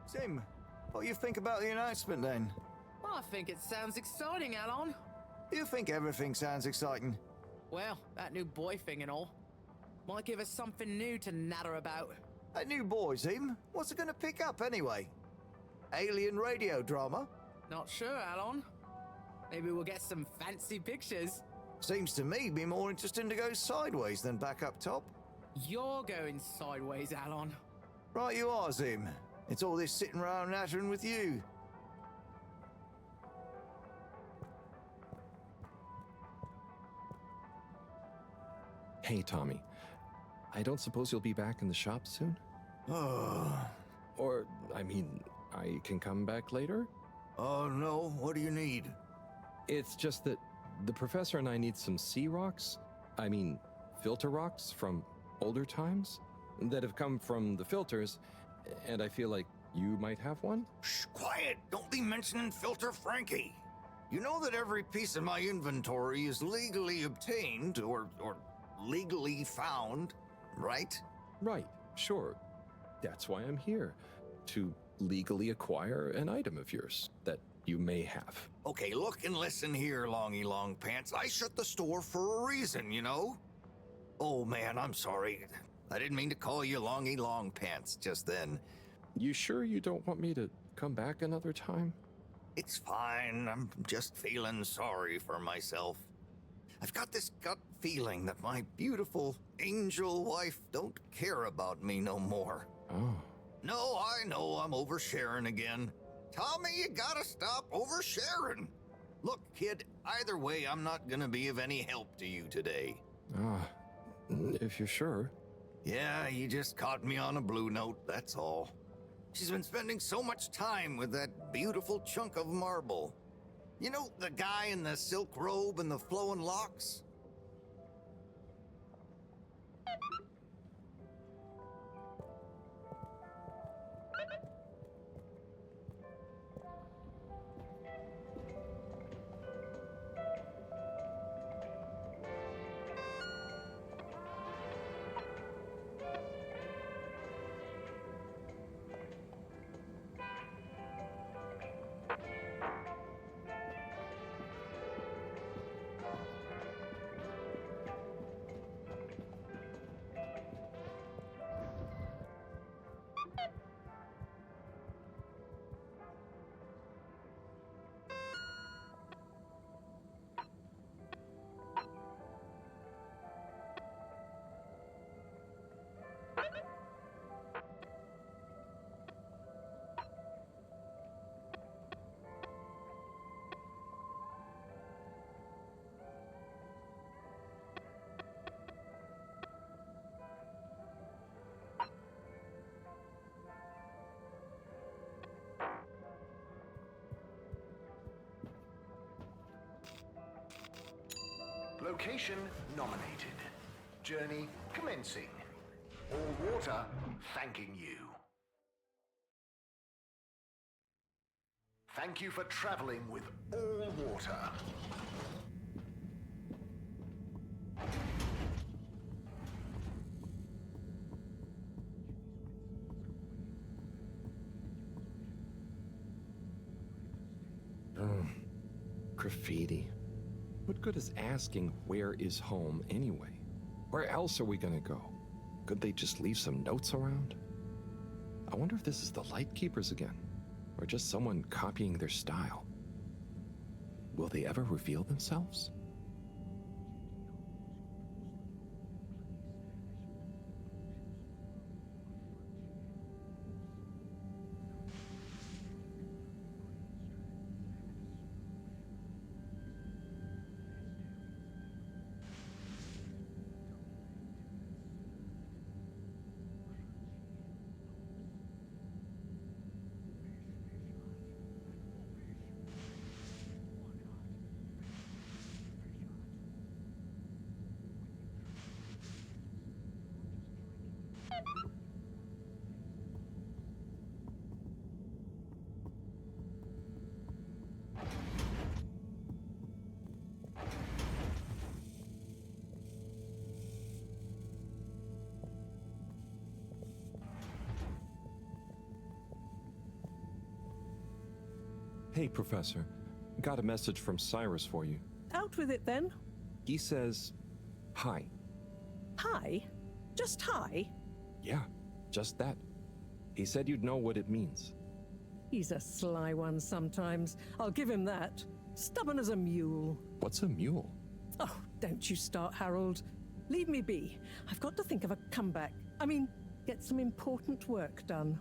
Speaker 17: Sim, what do you think about the announcement then?
Speaker 6: I think it sounds exciting, Alon.
Speaker 17: Do you think everything sounds exciting?
Speaker 6: Well, that new boy thing and all. Might give us something new to natter about.
Speaker 17: That new boy, Sim? What's it gonna pick up anyway? Alien radio drama?
Speaker 6: Not sure, Alon. Maybe we'll get some fancy pictures.
Speaker 17: Seems to me be more interesting to go sideways than back up top.
Speaker 6: You're going sideways, Alon.
Speaker 17: Right you are, Sim. It's all this sitting around nattering with you.
Speaker 2: Hey, Tommy. I don't suppose you'll be back in the shop soon? Or, I mean, I can come back later?
Speaker 17: Oh, no. What do you need?
Speaker 2: It's just that the professor and I need some sea rocks. I mean, filter rocks from older times that have come from the filters, and I feel like you might have one?
Speaker 17: Shh, quiet. Don't be mentioning Filter Frankie. You know that every piece of my inventory is legally obtained or legally found, right?
Speaker 2: Right, sure. That's why I'm here, to legally acquire an item of yours that you may have.
Speaker 17: Okay, look and listen here, Longy Long Pants. I shut the store for a reason, you know? Oh man, I'm sorry. I didn't mean to call you Longy Long Pants just then.
Speaker 2: You sure you don't want me to come back another time?
Speaker 17: It's fine. I'm just feeling sorry for myself. I've got this gut feeling that my beautiful angel wife don't care about me no more.
Speaker 2: Oh.
Speaker 17: No, I know I'm oversharing again. Tommy, you gotta stop oversharing. Look, kid, either way, I'm not gonna be of any help to you today.
Speaker 2: Ah, if you're sure.
Speaker 17: Yeah, you just caught me on a blue note, that's all. She's been spending so much time with that beautiful chunk of marble. You know, the guy in the silk robe and the flowing locks?
Speaker 10: Location nominated. Journey commencing. All water thanking you. Thank you for traveling with all water.
Speaker 2: Graffiti. What good is asking where is home anyway? Where else are we gonna go? Could they just leave some notes around? I wonder if this is the Lightkeepers again, or just someone copying their style. Will they ever reveal themselves? Hey, Professor. Got a message from Cyrus for you.
Speaker 9: Out with it then.
Speaker 2: He says, hi.
Speaker 9: Hi? Just hi?
Speaker 2: Yeah, just that. He said you'd know what it means.
Speaker 9: He's a sly one sometimes. I'll give him that. Stubborn as a mule.
Speaker 2: What's a mule?
Speaker 9: Oh, don't you start, Harold. Leave me be. I've got to think of a comeback. I mean, get some important work done.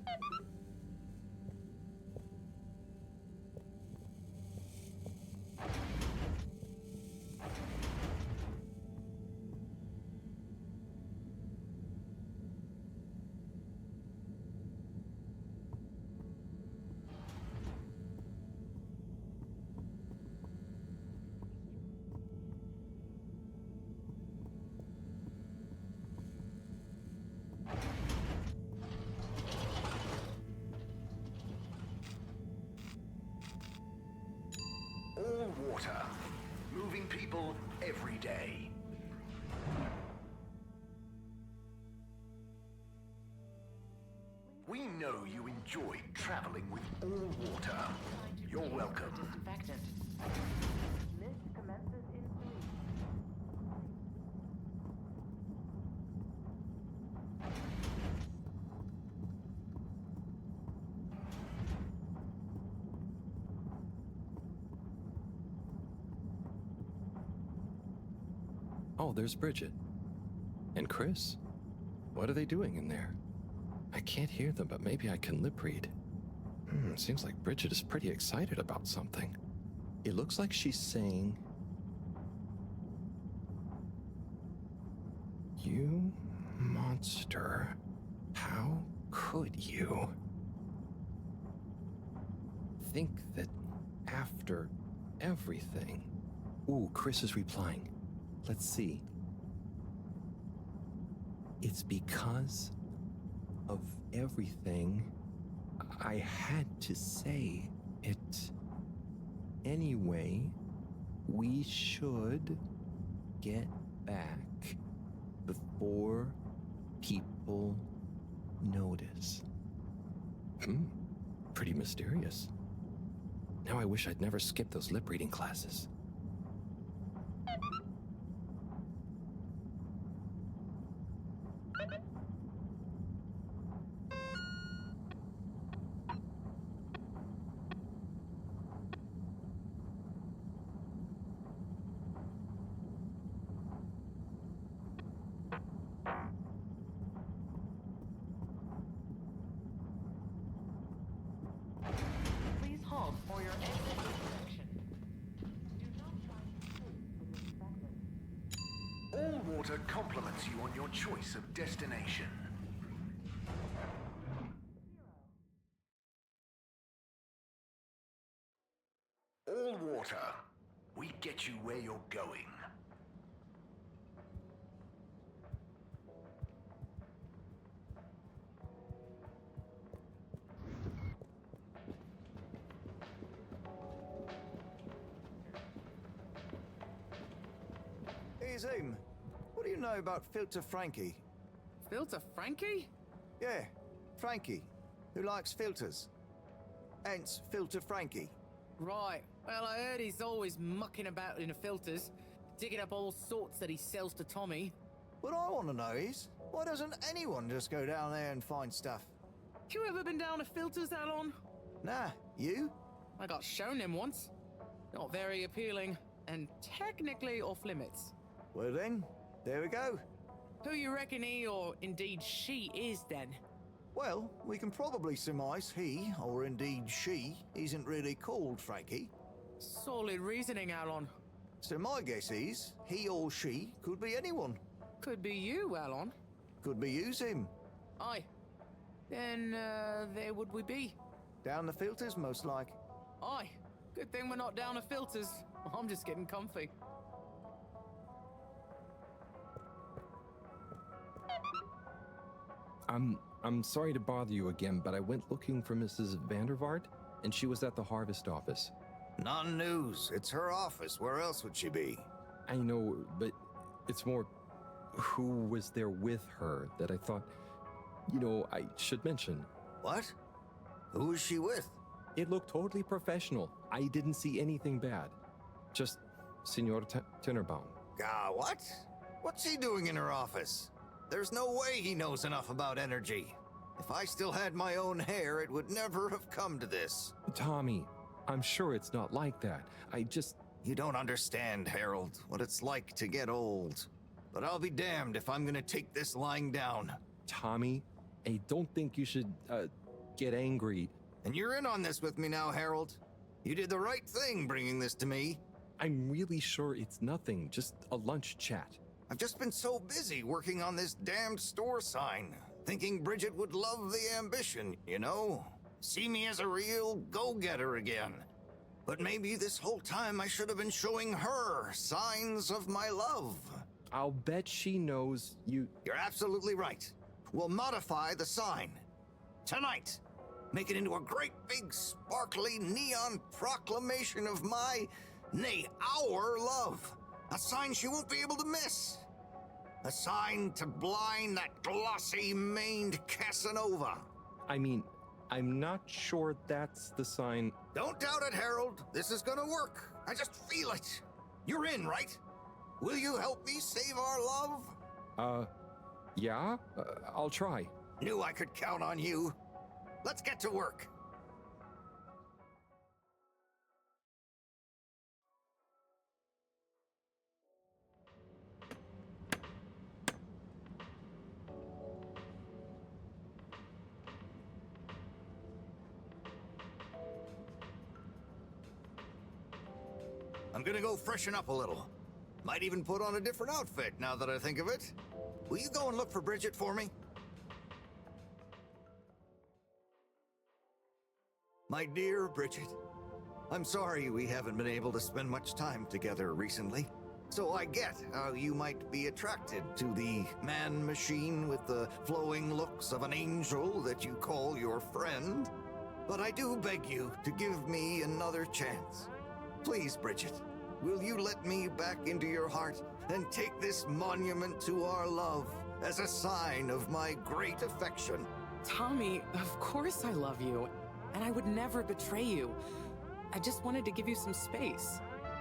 Speaker 10: All water. Moving people every day. We know you enjoyed traveling with all water. You're welcome.
Speaker 16: Disinfectant. List commences in 3.
Speaker 2: Oh, there's Bridget. And Chris. What are they doing in there? I can't hear them, but maybe I can lip read. Seems like Bridget is pretty excited about something. It looks like she's saying, "You monster, how could you think that after everything?" Ooh, Chris is replying. Let's see. It's because of everything I had to say it. Anyway, we should get back before people notice. Pretty mysterious. Now I wish I'd never skipped those lip reading classes.
Speaker 16: Please halt for your exit inspection. Do not try to escape from the inspector.
Speaker 10: All water compliments you on your choice of destination. All water. We get you where you're going.
Speaker 17: is him. What do you know about Filter Frankie?
Speaker 6: Filter Frankie?
Speaker 17: Yeah, Frankie, who likes filters. Hence, Filter Frankie.
Speaker 6: Right. Well, I heard he's always mucking about in the filters, digging up all sorts that he sells to Tommy.
Speaker 17: What I want to know is, why doesn't anyone just go down there and find stuff?
Speaker 6: You ever been down to filters, Alon?
Speaker 17: Nah, you?
Speaker 6: I got shown them once. Not very appealing, and technically off limits.
Speaker 17: Well then, there we go.
Speaker 6: Who you reckon he, or indeed she, is then?
Speaker 17: Well, we can probably surmise he, or indeed she, isn't really called Frankie.
Speaker 6: Solid reasoning, Alon.
Speaker 17: So my guess is, he or she could be anyone.
Speaker 6: Could be you, Alon.
Speaker 17: Could be you's him.
Speaker 6: Aye. Then, there would we be?
Speaker 17: Down the filters, most like.
Speaker 6: Aye. Good thing we're not down to filters. I'm just getting comfy.
Speaker 2: I'm sorry to bother you again, but I went looking for Mrs. Vandervaart, and she was at the harvest office.
Speaker 17: Non-news. It's her office. Where else would she be?
Speaker 2: I know, but it's more who was there with her that I thought, I should mention.
Speaker 17: What? Who was she with?
Speaker 2: It looked totally professional. I didn't see anything bad. Just Senor Tinnerbaum.
Speaker 17: What? What's he doing in her office? There's no way he knows enough about energy. If I still had my own hair, it would never have come to this.
Speaker 2: Tommy, I'm sure it's not like that.
Speaker 17: You don't understand, Harold, what it's like to get old. But I'll be damned if I'm gonna take this lying down.
Speaker 2: Tommy, I don't think you should, get angry.
Speaker 17: And you're in on this with me now, Harold. You did the right thing bringing this to me.
Speaker 2: I'm really sure it's nothing, just a lunch chat.
Speaker 17: I've just been so busy working on this damned store sign, thinking Bridget would love the ambition, See me as a real go-getter again. But maybe this whole time I should have been showing her signs of my love.
Speaker 2: I'll bet she knows you...
Speaker 17: You're absolutely right. We'll modify the sign. Tonight. Make it into a great big sparkly neon proclamation of my, nay, our love. A sign she won't be able to miss. A sign to blind that glossy-maned Casanova.
Speaker 2: I mean, I'm not sure that's the sign.
Speaker 17: Don't doubt it, Harold. This is gonna work. I just feel it. You're in, right? Will you help me save our love?
Speaker 2: Yeah? I'll try.
Speaker 17: Knew I could count on you. Let's get to work. I'm gonna go freshen up a little. Might even put on a different outfit now that I think of it. Will you go and look for Bridget for me? My dear Bridget, I'm sorry we haven't been able to spend much time together recently. So I get how you might be attracted to the man-machine with the flowing looks of an angel that you call your friend. But I do beg you to give me another chance. Please, Bridget, will you let me back into your heart and take this monument to our love as a sign of my great affection?
Speaker 6: Tommy, of course I love you, and I would never betray you. I just wanted to give you some space.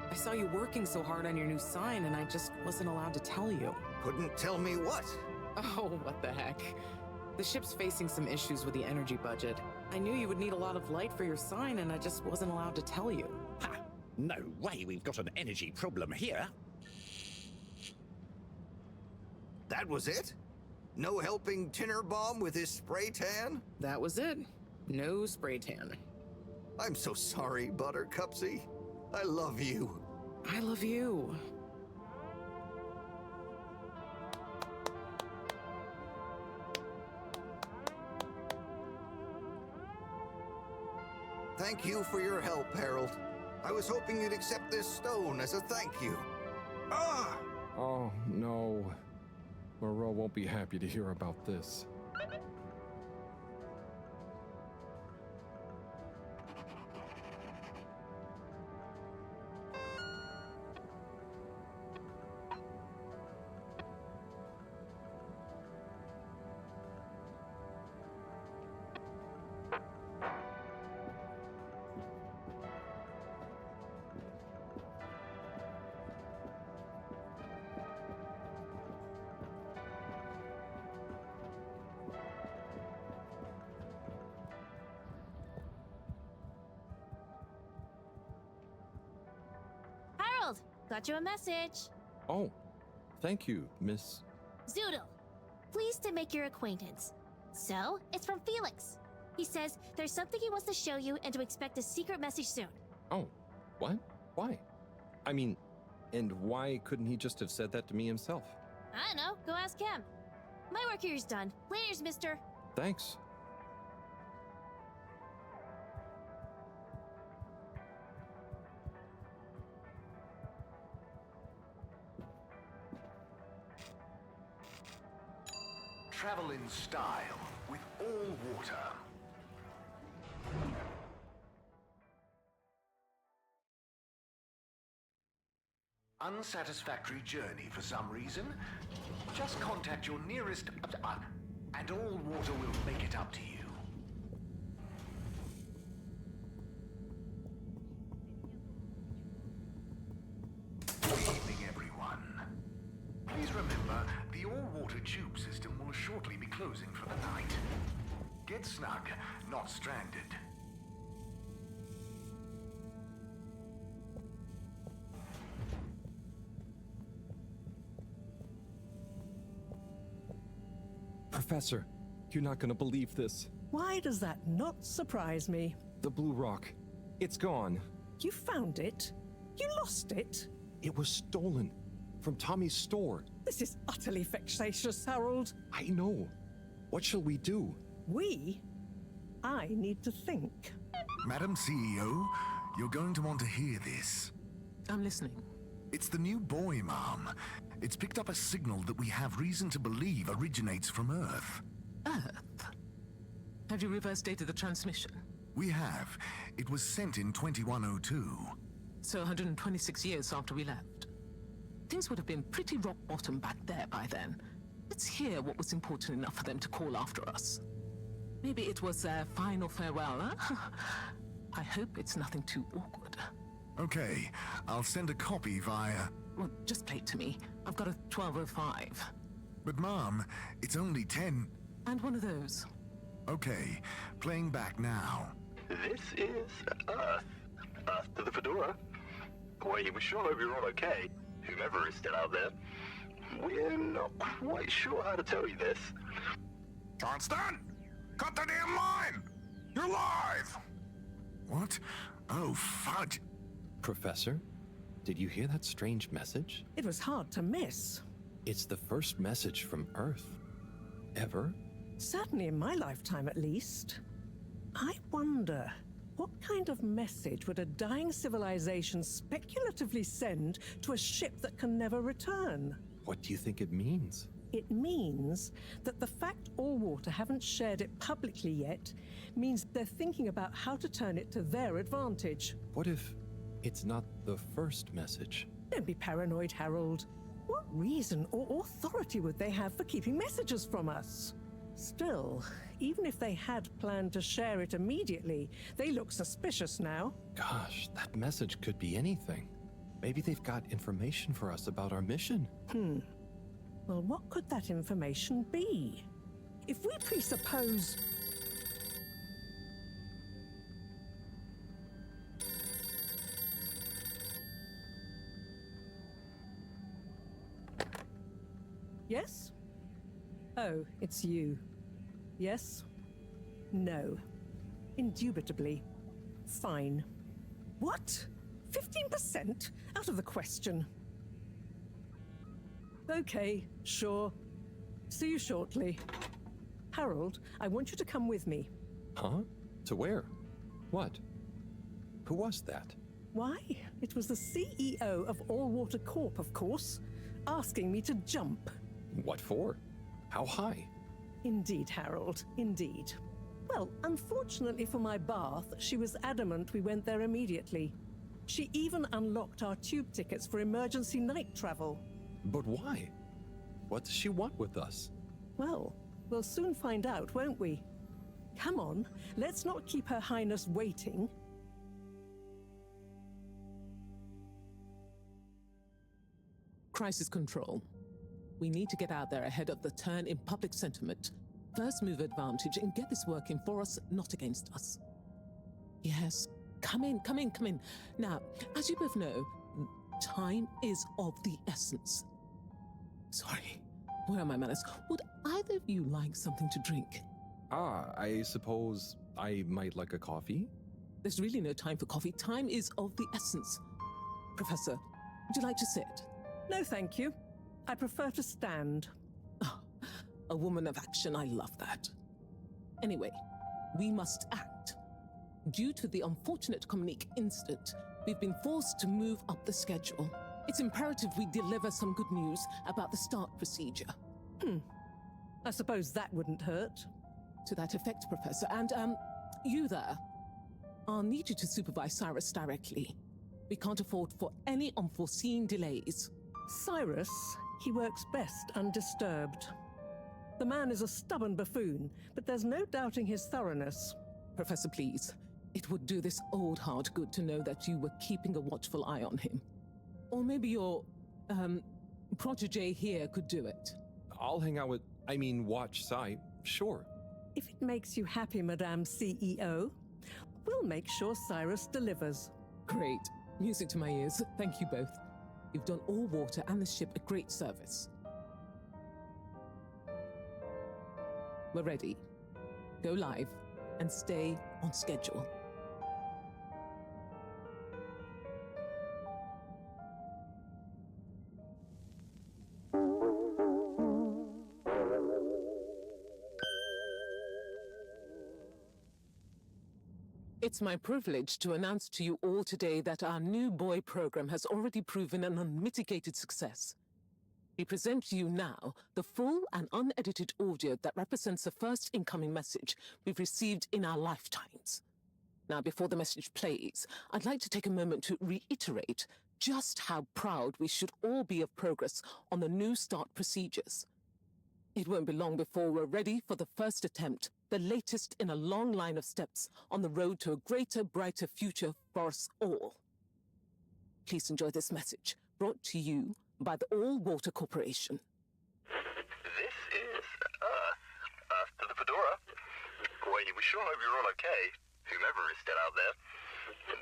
Speaker 6: I saw you working so hard on your new sign, and I just wasn't allowed to tell you.
Speaker 17: Couldn't tell me what?
Speaker 6: Oh, what the heck. The ship's facing some issues with the energy budget. I knew you would need a lot of light for your sign, and I just wasn't allowed to tell you.
Speaker 3: Ha! No way we've got an energy problem here.
Speaker 17: That was it? No helping Tinnerbaum with his spray tan?
Speaker 6: That was it. No spray tan.
Speaker 17: I'm so sorry, Buttercupsy. I love you.
Speaker 6: I love you.
Speaker 17: Thank you for your help, Harold. I was hoping you'd accept this stone as a thank you. Ah!
Speaker 2: Oh, no. Moreau won't be happy to hear about this.
Speaker 18: Got you a message.
Speaker 2: Oh, thank you, Miss.
Speaker 18: Zoodle, pleased to make your acquaintance. So, it's from Felix. He says there's something he wants to show you and to expect a secret message soon.
Speaker 2: Oh, what? Why? I mean, and why couldn't he just have said that to me himself?
Speaker 18: I don't know, go ask him. My work here is done. Laters, mister.
Speaker 2: Thanks.
Speaker 10: Travel in style with all water. Unsatisfactory journey for some reason? Just contact your nearest... and all water will make it up to you. Good evening, everyone. Please remember, the all-water tube system will shortly be closing for the night. Get snug, not stranded.
Speaker 2: Professor, you're not gonna believe this.
Speaker 9: Why does that not surprise me?
Speaker 2: The blue rock. It's gone.
Speaker 9: You found it? You lost it?
Speaker 2: It was stolen from Tommy's store.
Speaker 9: This is utterly vexatious, Harold.
Speaker 2: I know. What shall we do?
Speaker 9: We? I need to think.
Speaker 7: Madam CEO, you're going to want to hear this.
Speaker 15: I'm listening.
Speaker 7: It's the new buoy, Mom. It's picked up a signal that we have reason to believe originates from Earth.
Speaker 15: Earth? Have you reverse dated the transmission?
Speaker 7: We have. It was sent in 2102.
Speaker 15: So 126 years after we left. Things would have been pretty rock bottom back there by then. Let's hear what was important enough for them to call after us. Maybe it was their final farewell, huh? I hope it's nothing too awkward.
Speaker 7: Okay, I'll send a copy via...
Speaker 15: Well, just play it to me. I've got a 1205.
Speaker 7: But Mom, it's only 10...
Speaker 15: And one of those.
Speaker 7: Okay, playing back now.
Speaker 19: This is Earth. Earth to the Fedora. We were sure we were all okay, whomever is still out there. We're not quite sure how to tell you this.
Speaker 7: Johnston! Cut the damn line! You're live! What? Oh, fudge.
Speaker 2: Professor, did you hear that strange message?
Speaker 9: It was hard to miss.
Speaker 2: It's the first message from Earth. Ever?
Speaker 9: Certainly in my lifetime, at least. I wonder, what kind of message would a dying civilization speculatively send to a ship that can never return?
Speaker 2: What do you think it means?
Speaker 9: It means that the fact Allwater haven't shared it publicly yet means they're thinking about how to turn it to their advantage.
Speaker 2: What if it's not the first message?
Speaker 9: Don't be paranoid, Harold. What reason or authority would they have for keeping messages from us? Still, even if they had planned to share it immediately, they look suspicious now.
Speaker 2: Gosh, that message could be anything. Maybe they've got information for us about our mission.
Speaker 9: Well, what could that information be? If we presuppose... Yes? Oh, it's you. Yes? No. Indubitably. Fine. What? 15%? Out of the question. Okay, sure. See you shortly. Harold, I want you to come with me.
Speaker 2: Huh? To where? What? Who was that?
Speaker 9: Why? It was the CEO of Allwater Corp, of course, asking me to jump.
Speaker 2: What for? How high?
Speaker 9: Indeed, Harold, indeed. Well, unfortunately for my bath, she was adamant we went there immediately. She even unlocked our tube tickets for emergency night travel.
Speaker 2: But why? What does she want with us?
Speaker 9: Well, we'll soon find out, won't we? Come on, let's not keep Her Highness waiting.
Speaker 15: Crisis control. We need to get out there ahead of the turn in public sentiment. First move advantage and get this working for us, not against us. Yes, come in. Now, as you both know, Time is of the essence. Sorry, where are my manners? Would either of you like something to drink?
Speaker 2: I suppose I might like a coffee?
Speaker 15: There's really no time for coffee. Time is of the essence. Professor, would you like to sit?
Speaker 9: No, thank you. I prefer to stand.
Speaker 15: Oh, a woman of action, I love that. Anyway, we must act. Due to the unfortunate Communique incident, we've been forced to move up the schedule. It's imperative we deliver some good news about the start procedure.
Speaker 9: I suppose that wouldn't hurt.
Speaker 15: To that effect, Professor. And, you there. I'll need you to supervise Cyrus directly. We can't afford for any unforeseen delays.
Speaker 9: Cyrus, he works best undisturbed. The man is a stubborn buffoon, but there's no doubting his thoroughness.
Speaker 15: Professor, please. It would do this old heart good to know that you were keeping a watchful eye on him. Or maybe your, protege here could do it.
Speaker 2: I'll hang out with, watch Cy, sure.
Speaker 9: If it makes you happy, Madame CEO, we'll make sure Cyrus delivers.
Speaker 15: Great. Music to my ears. Thank you both. You've done All Water and the ship a great service. We're ready. Go live and stay on schedule. It's my privilege to announce to you all today that our new buoy program has already proven an unmitigated success. We present to you now the full and unedited audio that represents the first incoming message we've received in our lifetimes. Now, before the message plays, I'd like to take a moment to reiterate just how proud we should all be of progress on the new start procedures. It won't be long before we're ready for the first attempt, the latest in a long line of steps on the road to a greater, brighter future for us all. Please enjoy this message, brought to you by the All Water Corporation.
Speaker 19: This is Earth to the Fedora. We sure hope you're all okay, whomever is still out there.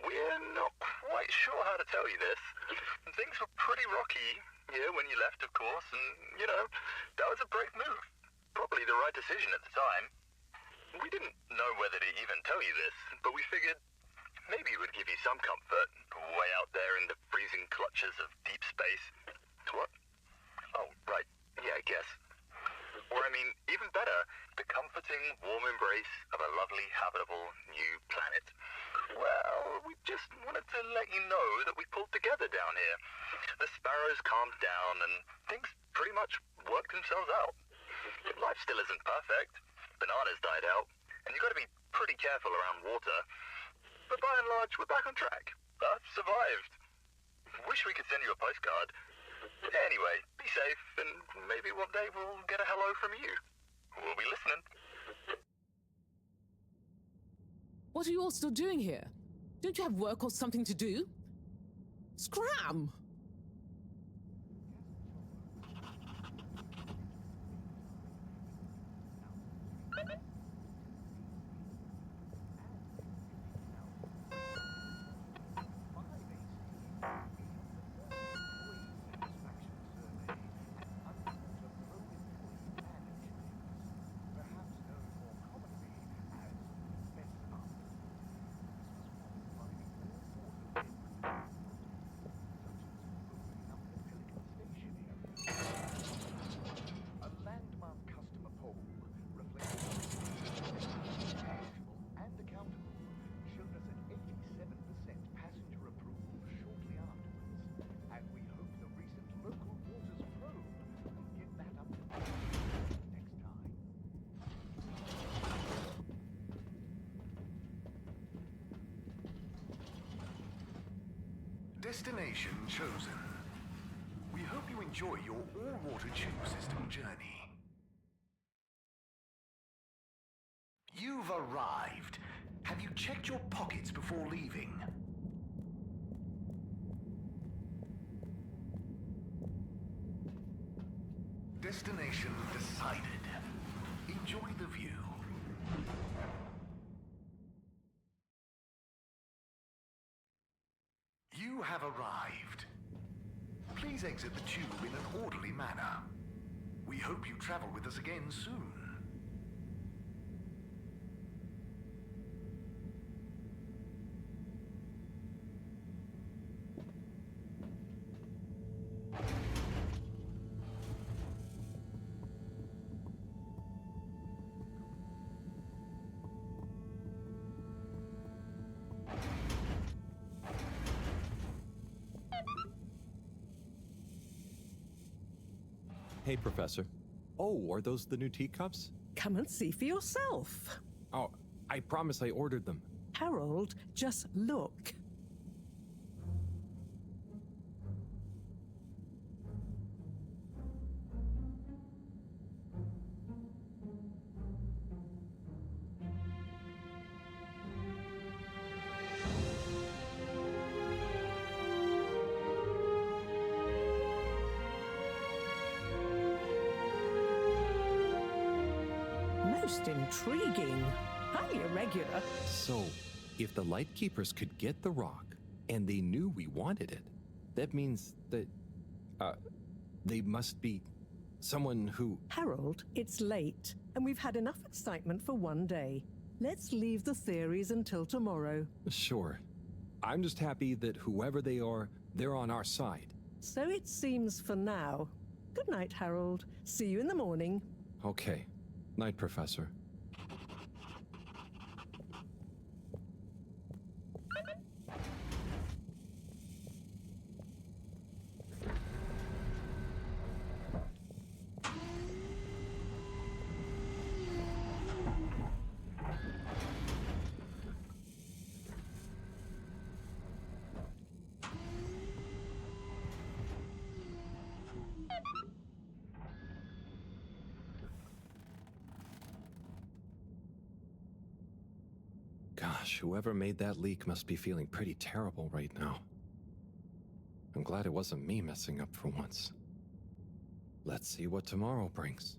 Speaker 19: We're not quite sure how to tell you this. Things were pretty rocky here when you left, of course, and, that was a brave move. Probably the right decision at the time. We didn't know whether to even tell you this, but we figured maybe it would give you some comfort, way out there in the freezing clutches of deep space. What? Oh, right. Yeah, I guess. Or, even better, the comforting, warm embrace of a lovely, habitable new planet. Well, we just wanted to let you know that we pulled together down here. The sparrows calmed down and things pretty much worked themselves out. Life still isn't perfect. Bananas died out, and you've got to be pretty careful around water. But by and large, we're back on track. Earth survived. Wish we could send you a postcard. Anyway, be safe, and maybe one day we'll get a hello from you. We'll be listening.
Speaker 15: What are you all still doing here? Don't you have work or something to do? Scram!
Speaker 10: Destination chosen. We hope you enjoy your all-water tube system journey. You've arrived. Have you checked your pockets before leaving? Destination decided. Enjoy the view. You have arrived. please exit the tube in an orderly manner. We hope you travel with us again soon.
Speaker 2: Hey, Professor. Oh, are those the new teacups?
Speaker 9: Come and see for yourself.
Speaker 2: Oh, I promise I ordered them.
Speaker 9: Harold, just look. Most intriguing. Highly irregular.
Speaker 2: So, if the Lightkeepers could get the rock, and they knew we wanted it, that means that, they must be someone who...
Speaker 9: Harold, it's late, and we've had enough excitement for one day. Let's leave the theories until tomorrow.
Speaker 2: Sure. I'm just happy that whoever they are, they're on our side.
Speaker 9: So it seems for now. Good night, Harold. See you in the morning.
Speaker 2: Okay. Night, Professor. Gosh, whoever made that leak must be feeling pretty terrible right now. I'm glad it wasn't me messing up for once. Let's see what tomorrow brings.